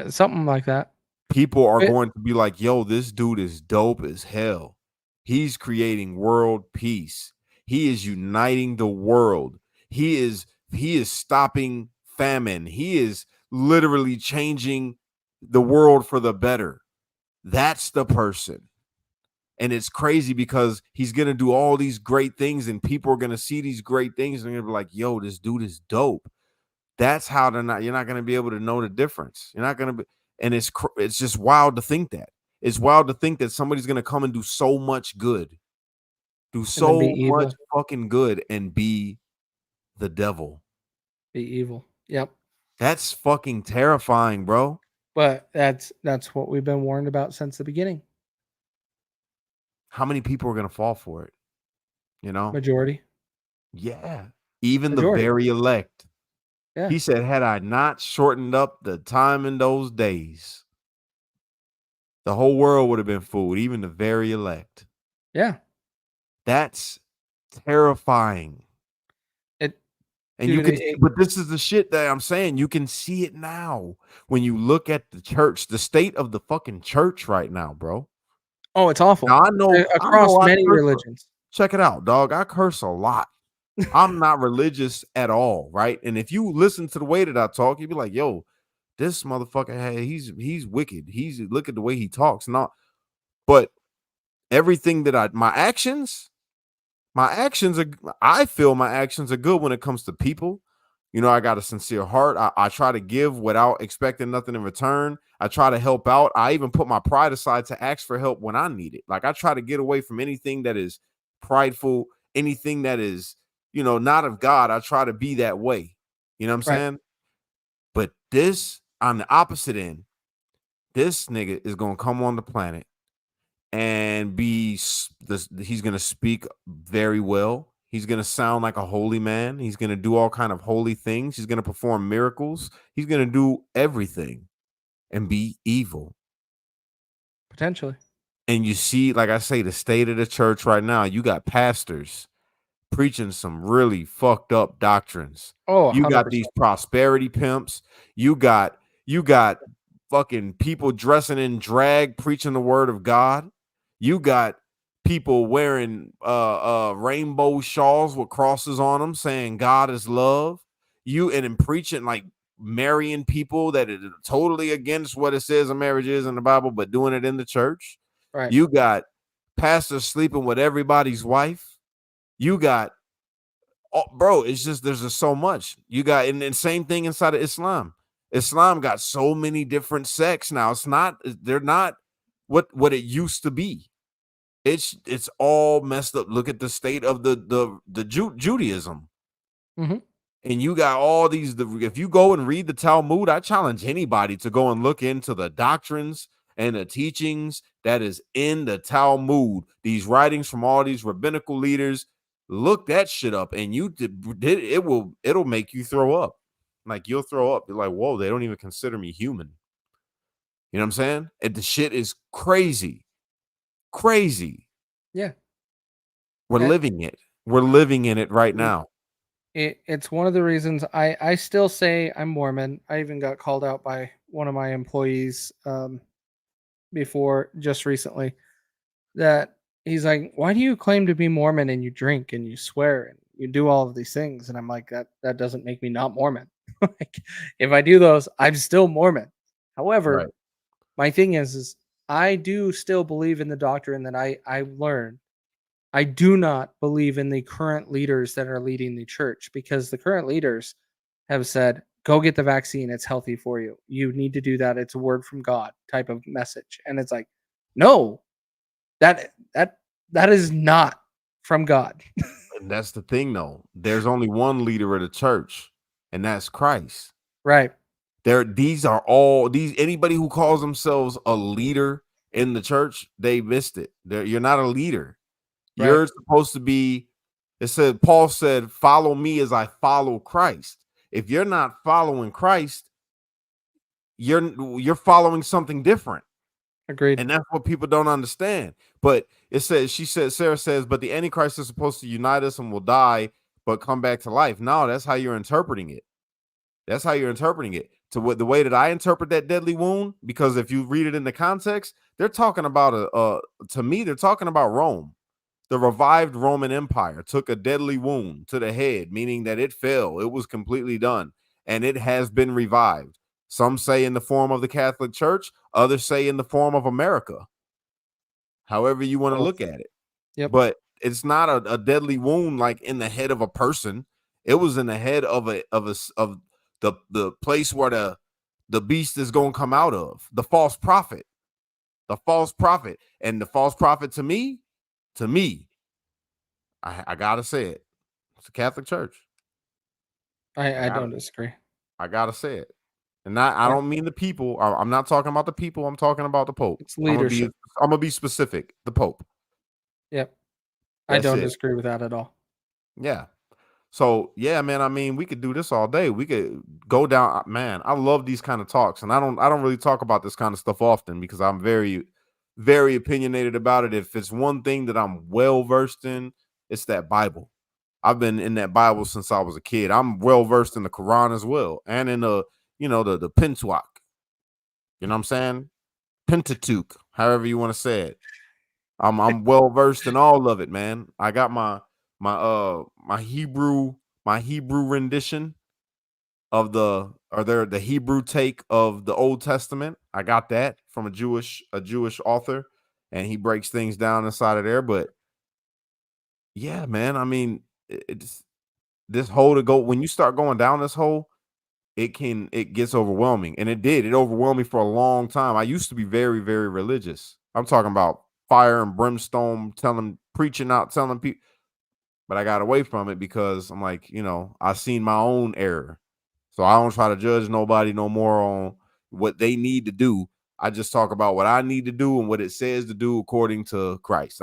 Something like that. People are It- going to be like, yo, this dude is dope as hell. He's creating world peace. He is uniting the world. He is stopping famine. He is literally changing the world for the better. That's the person. And it's crazy because he's going to do all these great things and people are going to see these great things and they're going to be like, yo, this dude is dope. That's how you're not going to be able to know the difference. You're not going to be, and it's just wild to think that. It's wild to think that somebody's going to come and do so much good, do so be evil. much fucking good and be the devil. Be evil. Yep. That's fucking terrifying, bro. But that's what we've been warned about since the beginning. How many people are going to fall for it? Majority. Yeah. Even Majority. the very elect. Yeah. He said, had I not shortened up the time in those days, the whole world would have been fooled, even the very elect. Yeah. That's terrifying. And dude, you can, but this is the shit that I'm saying. You can see it now when you look at the church, the state of the fucking church right now, bro. Oh, it's awful. Now I know across many religions. Check it out, dog. I curse a lot. I'm not religious at all, right? And if you listen to the way that I talk, you'd be like, yo, this motherfucker, hey, he's wicked. Look at the way he talks. But everything that my actions are, I feel my actions are good when it comes to people. I got a sincere heart. I try to give without expecting nothing in return. I try to help out. I even put my pride aside to ask for help when I need it. Like I try to get away from anything that is prideful, anything that is, not of God. I try to be that way. You know what I'm saying? But this, on the opposite end, this nigga is going to come on the planet and he's going to speak very well. He's going to sound like a holy man. He's going to do all kind of holy things. He's going to perform miracles. He's going to do everything and be evil. Potentially. And you see, like I say, the state of the church right now, you got pastors preaching some really fucked up doctrines. Oh, you 100%. got these prosperity pimps. You got fucking people dressing in drag preaching the word of God. You got people wearing rainbow shawls with crosses on them saying God is love. And preaching, like marrying people that are totally against what it says a marriage is in the Bible, but doing it in the church. Right. You got pastors sleeping with everybody's wife. You got, bro, it's just, there's just so much. You got, and same thing inside of Islam. Islam got so many different sects now. They're not what it used to be. It's all messed up. Look at the state of the Judaism. Mm-hmm. And you got all these, if you go and read the Talmud, I challenge anybody to go and look into the doctrines and the teachings that is in the Talmud, these writings from all these rabbinical leaders. Look that shit up and it'll make you throw up. Like you'll throw up. You're like, whoa, they don't even consider me human. You know what I'm saying? And the shit is crazy. Crazy. Yeah. We're living it. We're living in it right now. It's one of the reasons I still say I'm Mormon. I even got called out by one of my employees before just recently that he's like, why do you claim to be Mormon and you drink and you swear and you do all of these things? And I'm like, that doesn't make me not Mormon. Like, if I do those, I'm still Mormon. However, my thing is I do still believe in the doctrine that I learned. I do not believe in the current leaders that are leading the church because the current leaders have said, go get the vaccine. It's healthy for you. You need to do that. It's a word from God type of message. And it's like, no, that is not from God. And that's the thing, though. There's only one leader of the church, and that's Christ. Right. Anybody who calls themselves a leader in the church, they missed it. You're not a leader. Right. You're supposed to be, Paul said, follow me as I follow Christ. If you're not following Christ, you're following something different. Agreed. And that's what people don't understand. But Sarah says, but the Antichrist is supposed to unite us and will die, but come back to life. No, that's how you're interpreting it. That's how you're interpreting it. To what the way that I interpret that deadly wound, because if you read it in the context, they're talking about to me, they're talking about Rome. The revived Roman Empire took a deadly wound to the head, meaning that it fell. It was completely done, and it has been revived. Some say in the form of the Catholic Church, others say in the form of America. However you want to look at it. Yep. But it's not a deadly wound like in the head of a person. It was in the head of the place where the beast is going to come out of, the false prophet. The false prophet. And the false prophet to me, I gotta say it. It's the Catholic Church. I don't disagree. I gotta say it. And I don't mean the people. I'm not talking about the people. I'm talking about the Pope. It's leadership. I'm gonna be specific. The Pope. Yep. I don't disagree with that at all. Yeah. So yeah, man. I mean, we could do this all day. We could go down. Man, I love these kind of talks, and I don't really talk about this kind of stuff often because I'm very, very opinionated about it. If it's one thing that I'm well versed in, it's that Bible. I've been in that Bible since I was a kid. I'm well versed in the Quran as well, and in the the Pentateuch. You know what I'm saying? Pentateuch, however you want to say it. I'm well versed in all of it, man. I got my Hebrew rendition of the Hebrew take of the Old Testament. I got that from a Jewish author, and he breaks things down inside of there. But yeah, man, I mean, it's this hole to go when you start going down this hole. It gets overwhelming, and it did. It overwhelmed me for a long time. I used to be very, very religious. I'm talking about fire and brimstone, preaching out, telling people. But I got away from it because I'm like, I seen my own error. So I don't try to judge nobody no more on what they need to do. I just talk about what I need to do and what it says to do according to Christ.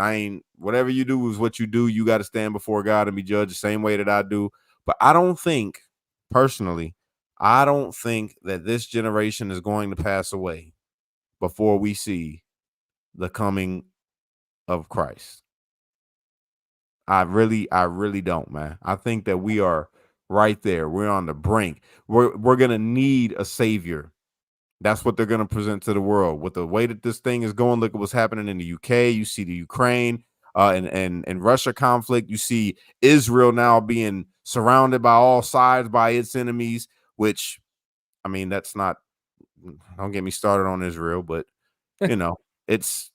Whatever you do is what you do. You got to stand before God and be judged the same way that I do. But I don't think, personally, that this generation is going to pass away before we see the coming of Christ. I really don't, man. I think that we are right there. We're on the brink. We're gonna need a savior. That's what they're gonna present to the world. With the way that this thing is going, look at what's happening in the UK. You see the Ukraine and Russia conflict. You see Israel now being surrounded by all sides by its enemies, which I mean, that's not, don't get me started on Israel, but it's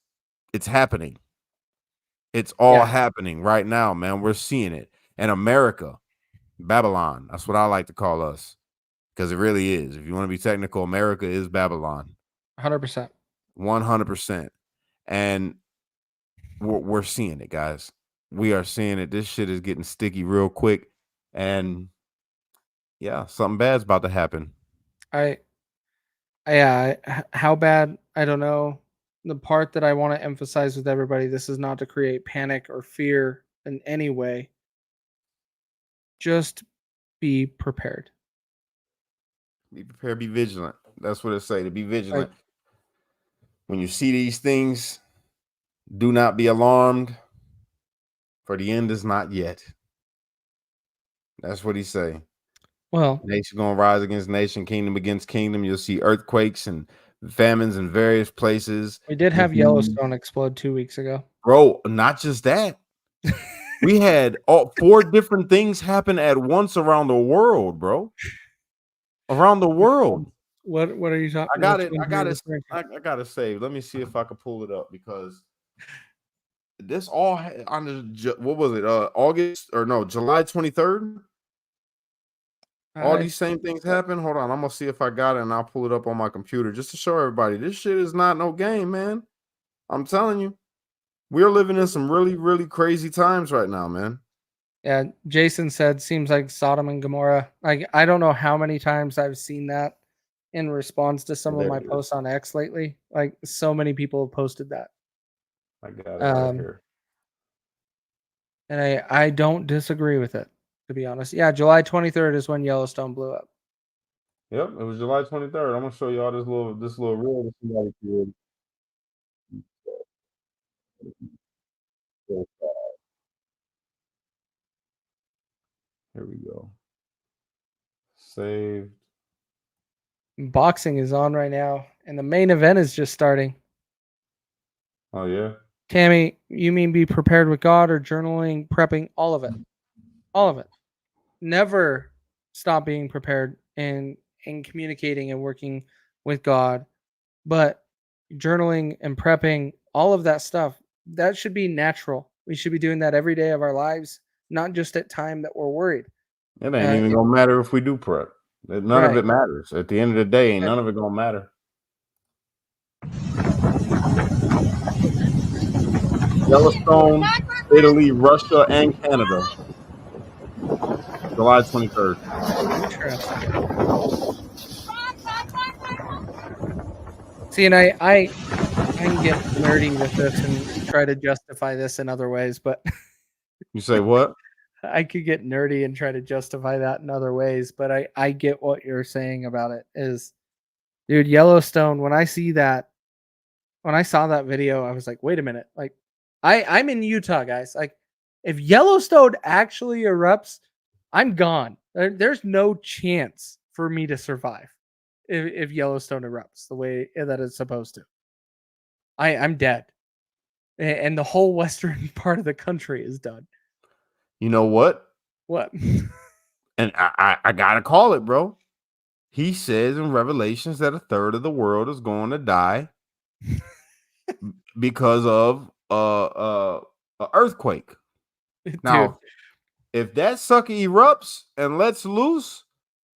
happening. It's all happening right now, man. We're seeing it. And America, Babylon, that's what I like to call us. Because it really is. If you want to be technical, America is Babylon. 100%. 100%. And we're seeing it, guys. We are seeing it. This shit is getting sticky real quick. And yeah, something bad's about to happen. How bad? I don't know. The part that I want to emphasize with everybody, this is not to create panic or fear in any way. Just be prepared. Be prepared, be vigilant. That's what it say, to be vigilant. When you see these things, do not be alarmed, for the end is not yet. That's what he say. Well, nation gonna rise against nation, kingdom against kingdom. You'll see earthquakes and famines in various places. we did have Yellowstone explode 2 weeks ago. Bro, not just that. We had 4 different things happen at once around the world, bro. Around the world. What are you talking? I got it. I got it saved. Let me see if I can pull it up because this all on the what was it? August or no, July 23rd. All these same things happen. Hold on, I'm gonna see if I got it and I'll pull it up on my computer just to show everybody. This shit is not no game, man. I'm telling you, we're living in some really, really crazy times right now, man. Yeah, Jason said seems like Sodom and Gomorrah. Like I don't know how many times I've seen that in response to some of my posts on X lately. Like so many people have posted that. I got it right here. And I don't disagree with it, to be honest. Yeah, July 23rd is when Yellowstone blew up. Yep, it was July 23rd. I'm gonna show y'all this little reel that somebody created. Here we go. Saved. Boxing is on right now, and the main event is just starting. Oh yeah. Tammy, you mean be prepared with God or journaling, prepping, all of it. All of it. Never stop being prepared and communicating and working with God. But journaling and prepping, all of that stuff, that should be natural. We should be doing that every day of our lives, not just at time that we're worried. It ain't even gonna matter if we do prep. None of Right. it matters. At the end of the day, ain't none of it gonna matter. Yellowstone, Italy, Russia, and Canada. July 23rd. Interesting. See, and I can get nerdy with this and try to justify this in other ways, but You say what? I could get nerdy and try to justify that in other ways, but I get what you're saying about it. Is, dude, Yellowstone, when I saw that video, I was like, wait a minute. Like, I'm in Utah, guys. Like, if Yellowstone actually erupts, I'm gone. There's no chance for me to survive if Yellowstone erupts the way that it's supposed to. I'm dead. And the whole western part of the country is done. You know what? What? And I gotta call it, bro. He says in Revelations that a third of the world is going to die because of a earthquake. Now, Dude, if that sucker erupts and lets loose,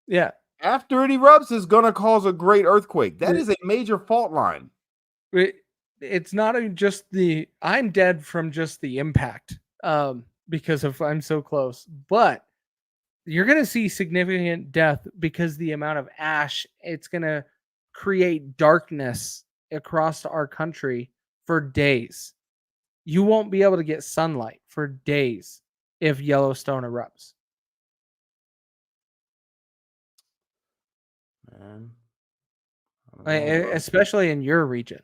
yeah. after it erupts, it's gonna cause a great earthquake. That is a major fault line. It's not just I'm dead from just the impact, because of I'm so close, but you're going to see significant death because the amount of ash, it's going to create darkness across our country for days. You won't be able to get sunlight for days if Yellowstone erupts. Man, I don't know, bro. Especially in your region,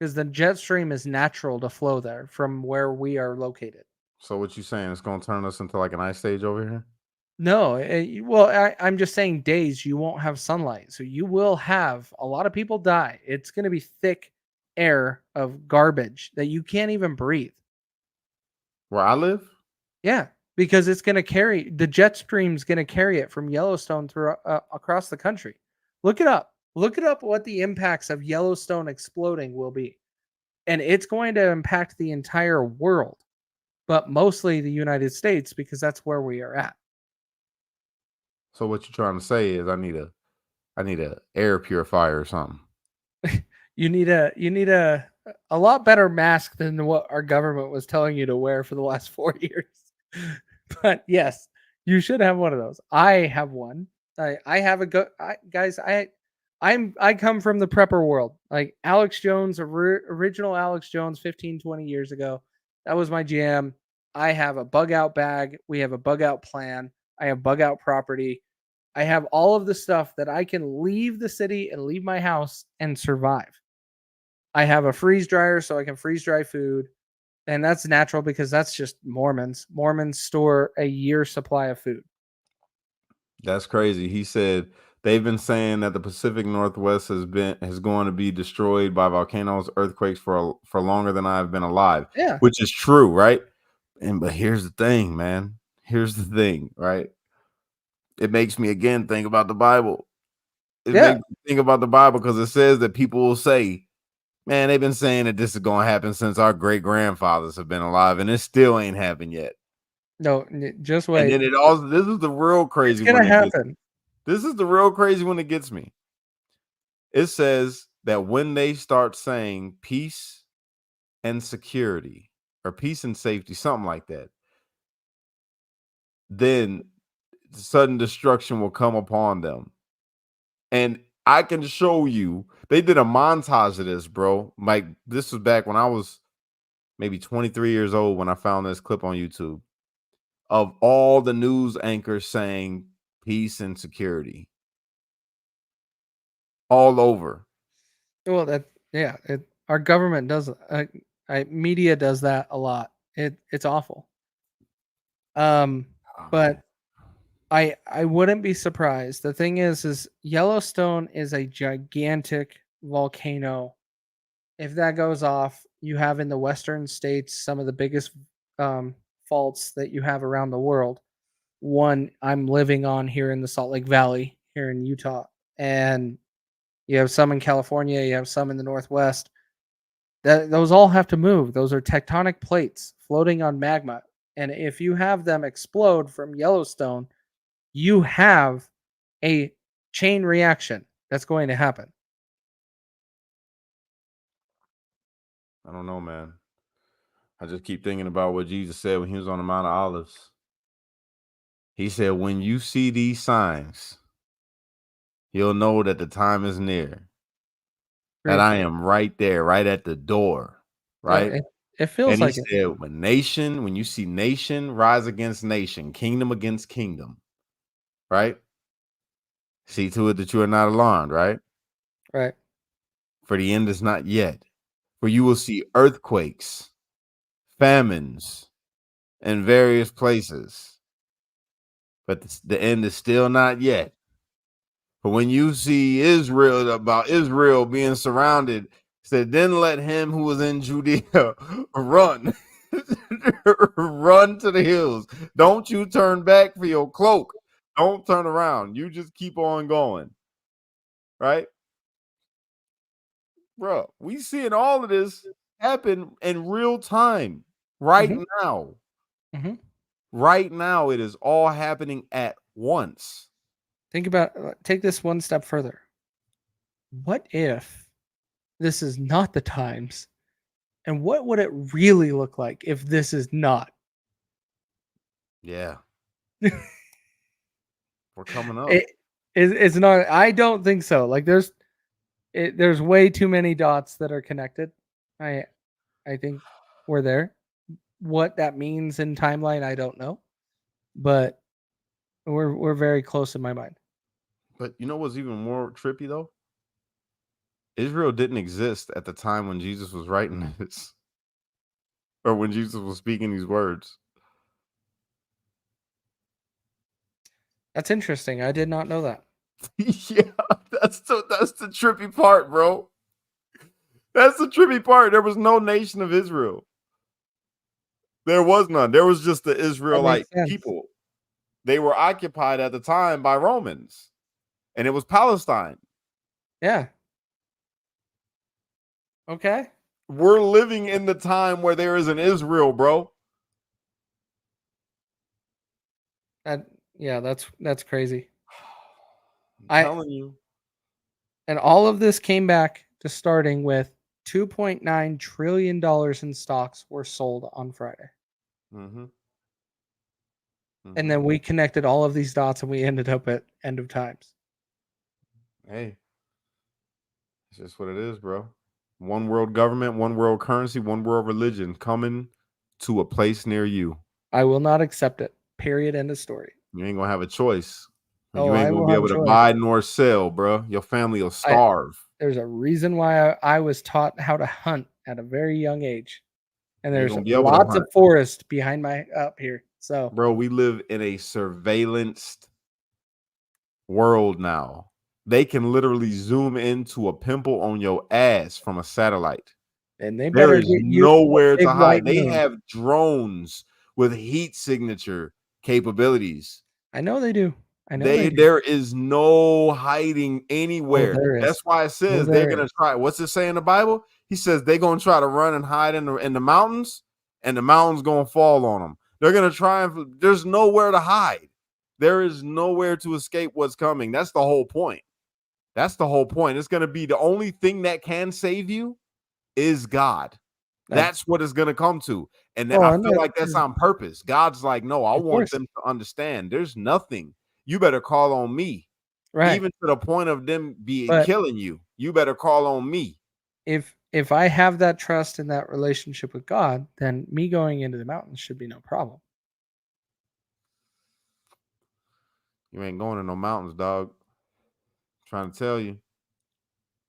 because the jet stream is natural to flow there from where we are located. So what you saying? It's gonna turn us into like an ice age over here? No, well, I'm just saying days you won't have sunlight. So you will have a lot of people die. It's going to be thick air of garbage that you can't even breathe. Where I live? Yeah, because it's going to carry the jet stream's going to carry it from Yellowstone through across the country. Look it up. Look it up what the impacts of Yellowstone exploding will be. And it's going to impact the entire world, but mostly the United States because that's where we are at. So what you're trying to say is I need a air purifier or something. You need a lot better mask than what our government was telling you to wear for the last 4 years. But yes, you should have one of those. I have one. I have guys. I come from the prepper world. Like Alex Jones, original Alex Jones, 15, 20 years ago. That was my jam. I have a bug out bag. We have a bug out plan. I have bug out property. I have all of the stuff that I can leave the city and leave my house and survive. I have a freeze dryer so I can freeze dry food. And that's natural because that's just Mormons. Mormons store a year's supply of food. That's crazy. He said they've been saying that the Pacific Northwest is going to be destroyed by volcanoes, earthquakes for longer than I've been alive. Yeah. Which is true, right? But here's the thing, man. Here's the thing, right? It makes me again think about the Bible. It makes me think about the Bible because it says that people will say, man, they've been saying that this is going to happen since our great grandfathers have been alive, and it still ain't happened yet. No, just wait. And then this is the real crazy. It's gonna happen. This is the real crazy when it gets me. It says that when they start saying peace and security or peace and safety, something like that, then sudden destruction will come upon them. And I can show you, they did a montage of this, bro. Like, this was back when I was maybe 23 years old when I found this clip on YouTube of all the news anchors saying peace and security all over. Well, our government does. Media does that a lot. It's awful. But I wouldn't be surprised. The thing is Yellowstone is a gigantic volcano. If that goes off, you have in the western states some of the biggest faults that you have around the world. One I'm living on here in the Salt Lake Valley here in Utah, and you have some in California, you have some in the Northwest. Those all have to move. Those are tectonic plates floating on magma. And if you have them explode from Yellowstone, you have a chain reaction that's going to happen. I don't know, man. I just keep thinking about what Jesus said when he was on the Mount of Olives. He said, when you see these signs, you'll know that the time is near. That True. I am right there, right at the door, right? It feels And he like it. said, when you see nation rise against nation, kingdom against kingdom, right? See to it that you are not alarmed, right? Right. For the end is not yet. For you will see earthquakes, famines in various places, but the end is still not yet. But when you see Israel being surrounded, said, then let him who was in Judea run. Run to the hills. Don't you turn back for your cloak. Don't turn around. You just keep on going. Right? Bro, we seeing all of this happen in real time right now. Mhm. Right now, it is all happening at once. Think about take this one step further. What if this is not the times? And what would it really look like if this is not? Yeah. We're coming up. It's not. I don't think so. Like there's way too many dots that are connected. I think we're there. What that means in timeline, I don't know, but we're very close in my mind. But you know what's even more trippy though? Israel didn't exist at the time when Jesus was writing this, or when Jesus was speaking these words. That's interesting. I did not know that. Yeah, that's the trippy part, bro. That's the trippy part. There was no nation of Israel. There was none. There was just the That Israelite makes sense. people. They were occupied at the time by Romans, and it was Palestine. Yeah. Okay. We're living in the time where there is an Israel, bro. Yeah, that's crazy. I'm telling you. And all of this came back to starting with $2.9 trillion in stocks were sold on Friday. Mm-hmm. And then we connected all of these dots and we ended up at end of times. Hey, it's just what it is, bro. One world government, one world currency, one world religion coming to a place near you. I will not accept it. Period. End of story. You ain't gonna have a choice. Oh, You ain't I gonna will be have a able to choice. buy nor sell, bro. Your family will starve. There's a reason why I was taught how to hunt at a very young age. And You ain't there's gonna be able to lots of hunt. forest behind my up here. So, Bro, we live in a surveillanced world now. They can literally zoom into a pimple on your ass from a satellite. and they There better is get you a nowhere big to white hide. They moon. have drones with heat signature capabilities. I know they do. I know they do. There is no hiding Oh, anywhere. there That's is. why it Oh, says they're there gonna is. try. What's it say in the Bible? He says they're gonna try to run and hide in the mountains, and the mountains gonna fall on them. They're gonna try and there's nowhere to hide. There is nowhere to escape what's coming. That's the whole point. That's the whole point. It's gonna be the only thing that can save you is God. That's what it's gonna come to. And Oh, I and feel like that's on purpose. God's like, no, I of want course. them to understand there's nothing. You better call on me. Right. Even to the point of them But killing you. You better call on me. if I have that trust in that relationship with God, then me going into the mountains should be no problem. You ain't going to no mountains, dog. Trying to tell you.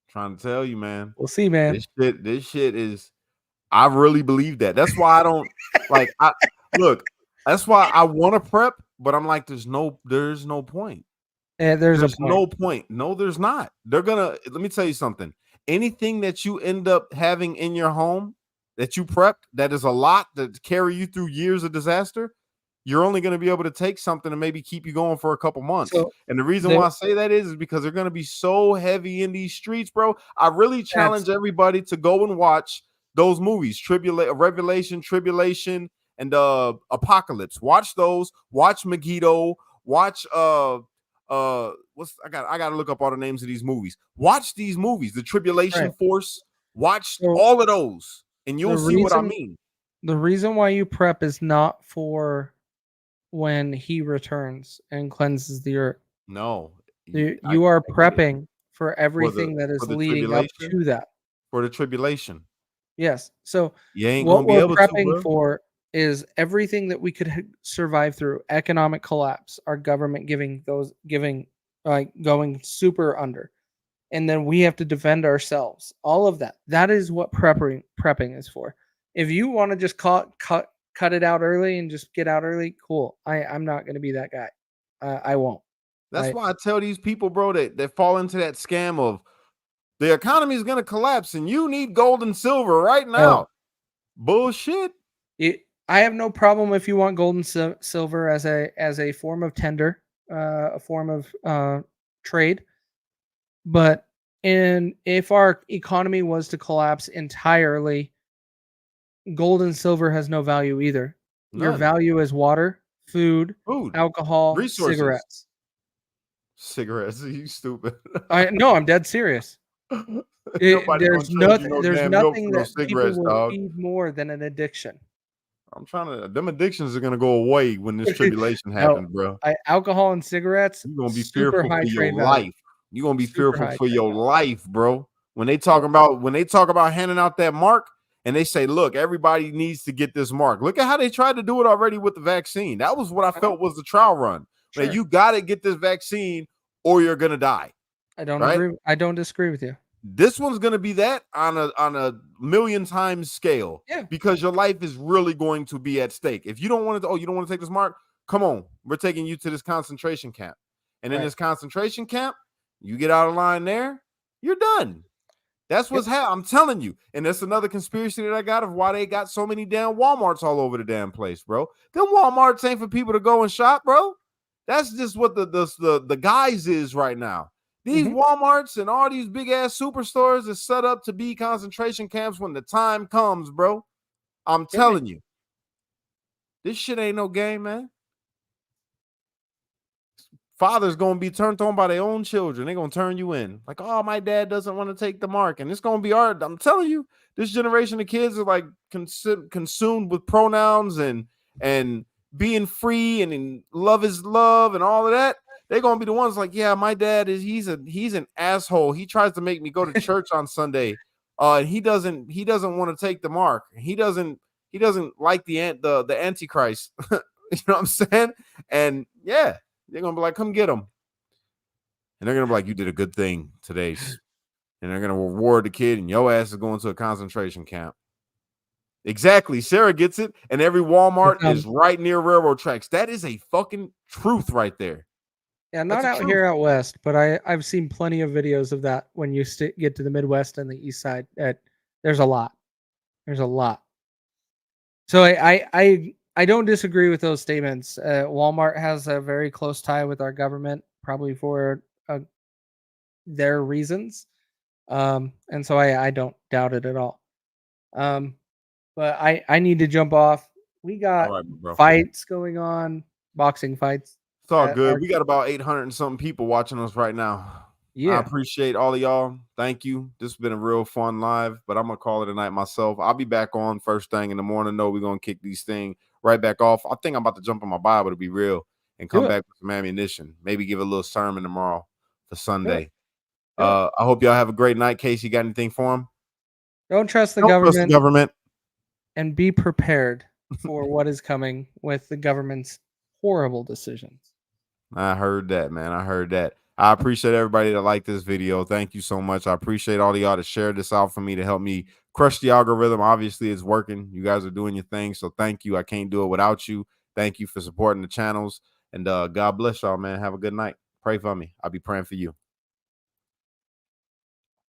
Trying to tell you, man. We'll see, man. This shit is I really believe that. That's why I don't like I look, that's why I want to prep, But I'm like, there's no point. There's a There's point. no point. No, there's not. They're gonna, let me tell you something. Anything that you end up having in your home that you prepped, that is a lot that carry you through years of disaster, you're only going to be able to take something and maybe keep you going for a couple months. So And the reason there, why I say that is because they're going to be so heavy in these streets, bro. I really challenge everybody to go and watch those movies, Revelation, Tribulation, and Apocalypse. Watch those. Watch Megiddo. Watch I gotta look up all the names of these movies. Watch these movies, the Tribulation Force. Watch all of those, and you'll see what I mean. The reason why you prep is not for when he returns and cleanses the earth. No, you are prepping for everything that is for the leading up to that. For the tribulation. Yes. So you ain't what gonna be we're prepping for is everything that we could survive through: economic collapse, our government going super under, and then we have to defend ourselves. All of that. That is what prepping is for. If you want to just cut it out early and just get out early, cool. I'm not going to be that guy. I won't. That's why I tell these people, bro, that fall into that scam of the economy is going to collapse and you need gold and silver right now. Bullshit. I have no problem if you want gold and silver as a form of tender, a form of trade. But if our economy was to collapse entirely, gold and silver has no value either. None. Your value is water, food, alcohol, resources. Cigarettes. Are you stupid? No, I'm dead serious. There's nothing that people will need more than an addiction. I'm trying to. Them addictions are gonna go away when this tribulation happens, bro. Alcohol and cigarettes. You're gonna be fearful for your life. You're gonna be fearful for your life, bro. When they talk about handing out that mark, and they say, "Look, everybody needs to get this mark." Look at how they tried to do it already with the vaccine. That was what I felt was the trial run. Sure. That you got to get this vaccine, or you're gonna die. I don't agree. I don't disagree with you. This one's gonna be that on a million times scale, because your life is really going to be at stake. If you don't want to, you don't want to take this mark. Come on, we're taking you to this concentration camp, and in this concentration camp, you get out of line there, you're done. That's what's happening. I'm telling you, and that's another conspiracy that I got of why they got so many damn Walmarts all over the damn place, bro. Them Walmarts ain't for people to go and shop, bro. That's just what the guise is right now. These Walmarts and all these big ass superstores is set up to be concentration camps when the time comes, bro. I'm telling you. This shit ain't no game, man. Father's gonna be turned on by their own children. They're gonna turn you in. Like, oh, my dad doesn't want to take the mark. And it's gonna be hard. I'm telling you, this generation of kids are like consumed with pronouns and being free and love is love and all of that. They're gonna be the ones like, yeah, my dad he's an asshole. He tries to make me go to church on Sunday. And he doesn't want to take the mark. He doesn't like the Antichrist. You know what I'm saying? And yeah, they're gonna be like, come get him. And they're gonna be like, you did a good thing today. And they're gonna reward the kid, and your ass is going to a concentration camp. Exactly. Sarah gets it, and every Walmart is right near railroad tracks. That is a fucking truth right there. Yeah, not out here out west, but I've seen plenty of videos of that when you get to the Midwest and the East Side. There's a lot. There's a lot. So I don't disagree with those statements. Walmart has a very close tie with our government, probably for their reasons, and so I don't doubt it at all. But I need to jump off. We got fights going on, boxing fights. It's all good. We got about 800 and something people watching us right now. Yeah, I appreciate all of y'all. Thank you. This has been a real fun live, but I'm gonna call it a night myself. I'll be back on first thing in the morning. No, we're gonna kick these things right back off. I think I'm about to jump on my Bible, to be real, and come back with some ammunition. Maybe give a little sermon tomorrow for Sunday. I hope y'all have a great night. Casey, got anything for him? Don't trust the government. And be prepared for what is coming with the government's horrible decisions. I heard that, man. I heard that. I appreciate everybody that liked this video. Thank you so much. I appreciate all of y'all to share this out for me to help me crush the algorithm. Obviously, it's working. You guys are doing your thing, so thank you. I can't do it without you. Thank you for supporting the channels. And God bless y'all, man. Have a good night. Pray for me. I'll be praying for you.